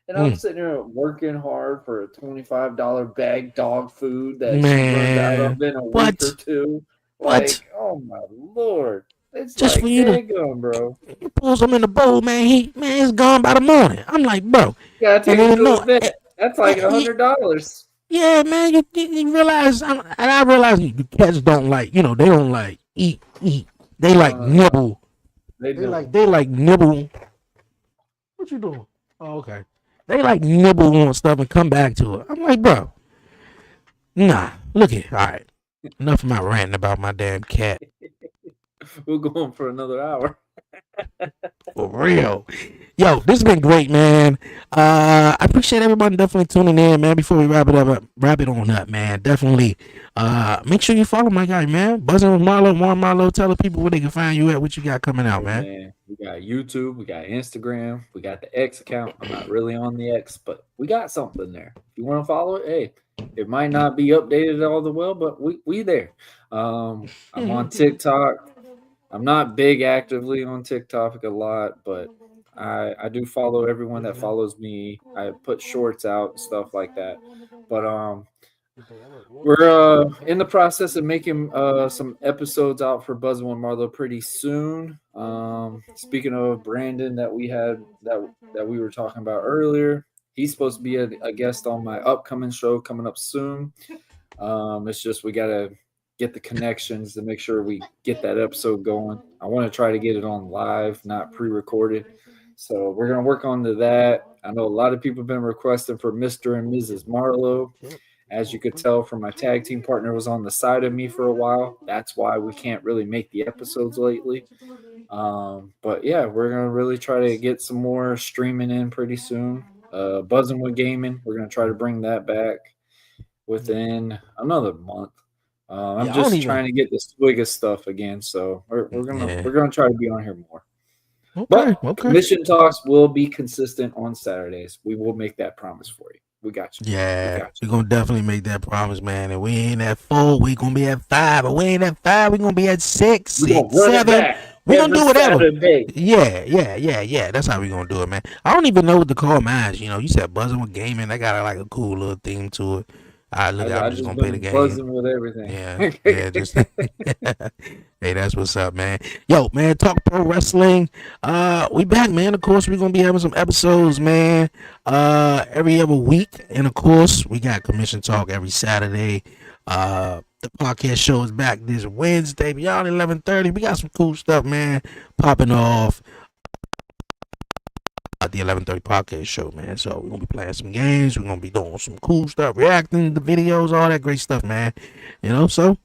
And I'm mm, sitting here working hard for a $25 bag dog food that she runs out man. of in a week or What? two. What? Like, oh my lord. It's Just for like, you to daggone, bro. pull some in the bowl, man. It's gone by the morning. I'm like, bro. You gotta And take him then to the no, vet. That's like $100. yeah, man, you realize, and I realize the cats don't like, they don't like eat. They like No. nibble. They They like nibble. What you doing? Oh, okay. They like nibble on stuff and come back to it. I'm like, bro, nah. Look here. All right. Enough of my ranting about my damn cat. we'll go on for another hour. For real. Yo, this has been great, man. I appreciate everybody definitely tuning in, man. Before we wrap it on up, man. Definitely make sure you follow my guy, man. Buzzing with Marlo, more Marlo. Tell the people where they can find you at, what you got coming out, Hey man. man, we got YouTube, we got Instagram, we got the X account. I'm not really on the X, but we got something there. If you want to follow it, hey, it might not be updated all the well, but we there. I'm on TikTok. I'm not big actively on TikTok a lot, but I do follow everyone that follows me. I put shorts out, stuff like that. But we're in the process of making some episodes out for Buzzing with Marlo pretty soon. Speaking of Brandon that we had that we were talking about earlier, he's supposed to be a guest on my upcoming show coming up soon. It's just we gotta get the connections to make sure we get that episode going. I want to try to get it on live, not pre-recorded. So we're gonna work on to that. I know a lot of people have been requesting for Mr. and Mrs. Marlowe. As you could tell from my tag team partner was on the side of me for a while. That's why we can't really make the episodes lately. But yeah, we're gonna really try to get some more streaming in pretty soon. Buzzing with gaming, we're gonna try to bring that back within another month. I'm Yeah, I don't just even. trying to get the Swigga stuff again, so we're gonna Yeah. we're gonna try to be on here more. Okay. But Okay. commission talks will be consistent on Saturdays. We will make that promise for you. We got you. We Yeah, got we're gonna definitely make that promise, man. And we ain't at 4, we gonna be at 5. And we ain't at 5, we gonna be at six, you. We're gonna six, run it 7. back We gonna every do whatever. Saturday. Yeah. That's how we gonna do it, man. I don't even know what to call mine. You said buzzing with gaming. That got like a cool little theme to it. All right, look, I'm I just just gonna play the been game. buzzing with everything. Yeah, just hey, Hey, that's what's up, man. Yo, man, talk pro wrestling. We back, man. Of course, we're gonna be having some episodes, man. Every other week, and of course, we got commission talk every Saturday. The podcast show is back this Wednesday, beyond 11:30. We got some cool stuff, man, popping off. The 11:30 podcast show, man. So we're gonna be playing some games. We're gonna be doing some cool stuff, reacting to videos, all that great stuff, man. So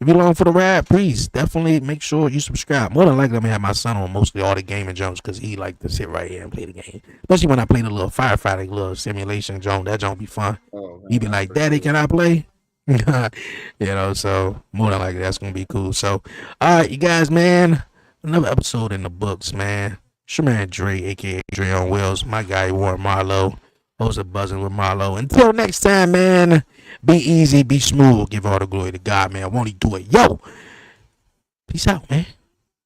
if you're along for the ride, please definitely make sure you subscribe. More than likely, I'm gonna have my son on mostly all the gaming jumps because he like to sit right here and play the game. Especially when I play the little firefighting little simulation jump. That jump be fun. Oh, man, He be like, "Daddy, can I play?" So more than likely that's gonna be cool. So, all right, you guys, man, another episode in the books, man. It's your man Dre, aka Dre on Wheels. My guy Warren Marlowe, host of Buzzing with Marlowe. Until next time, man. Be easy, be smooth. Give all the glory to God, man. Won't he do it? Yo, peace out, man.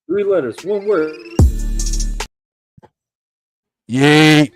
3 letters, 1 word. Yay.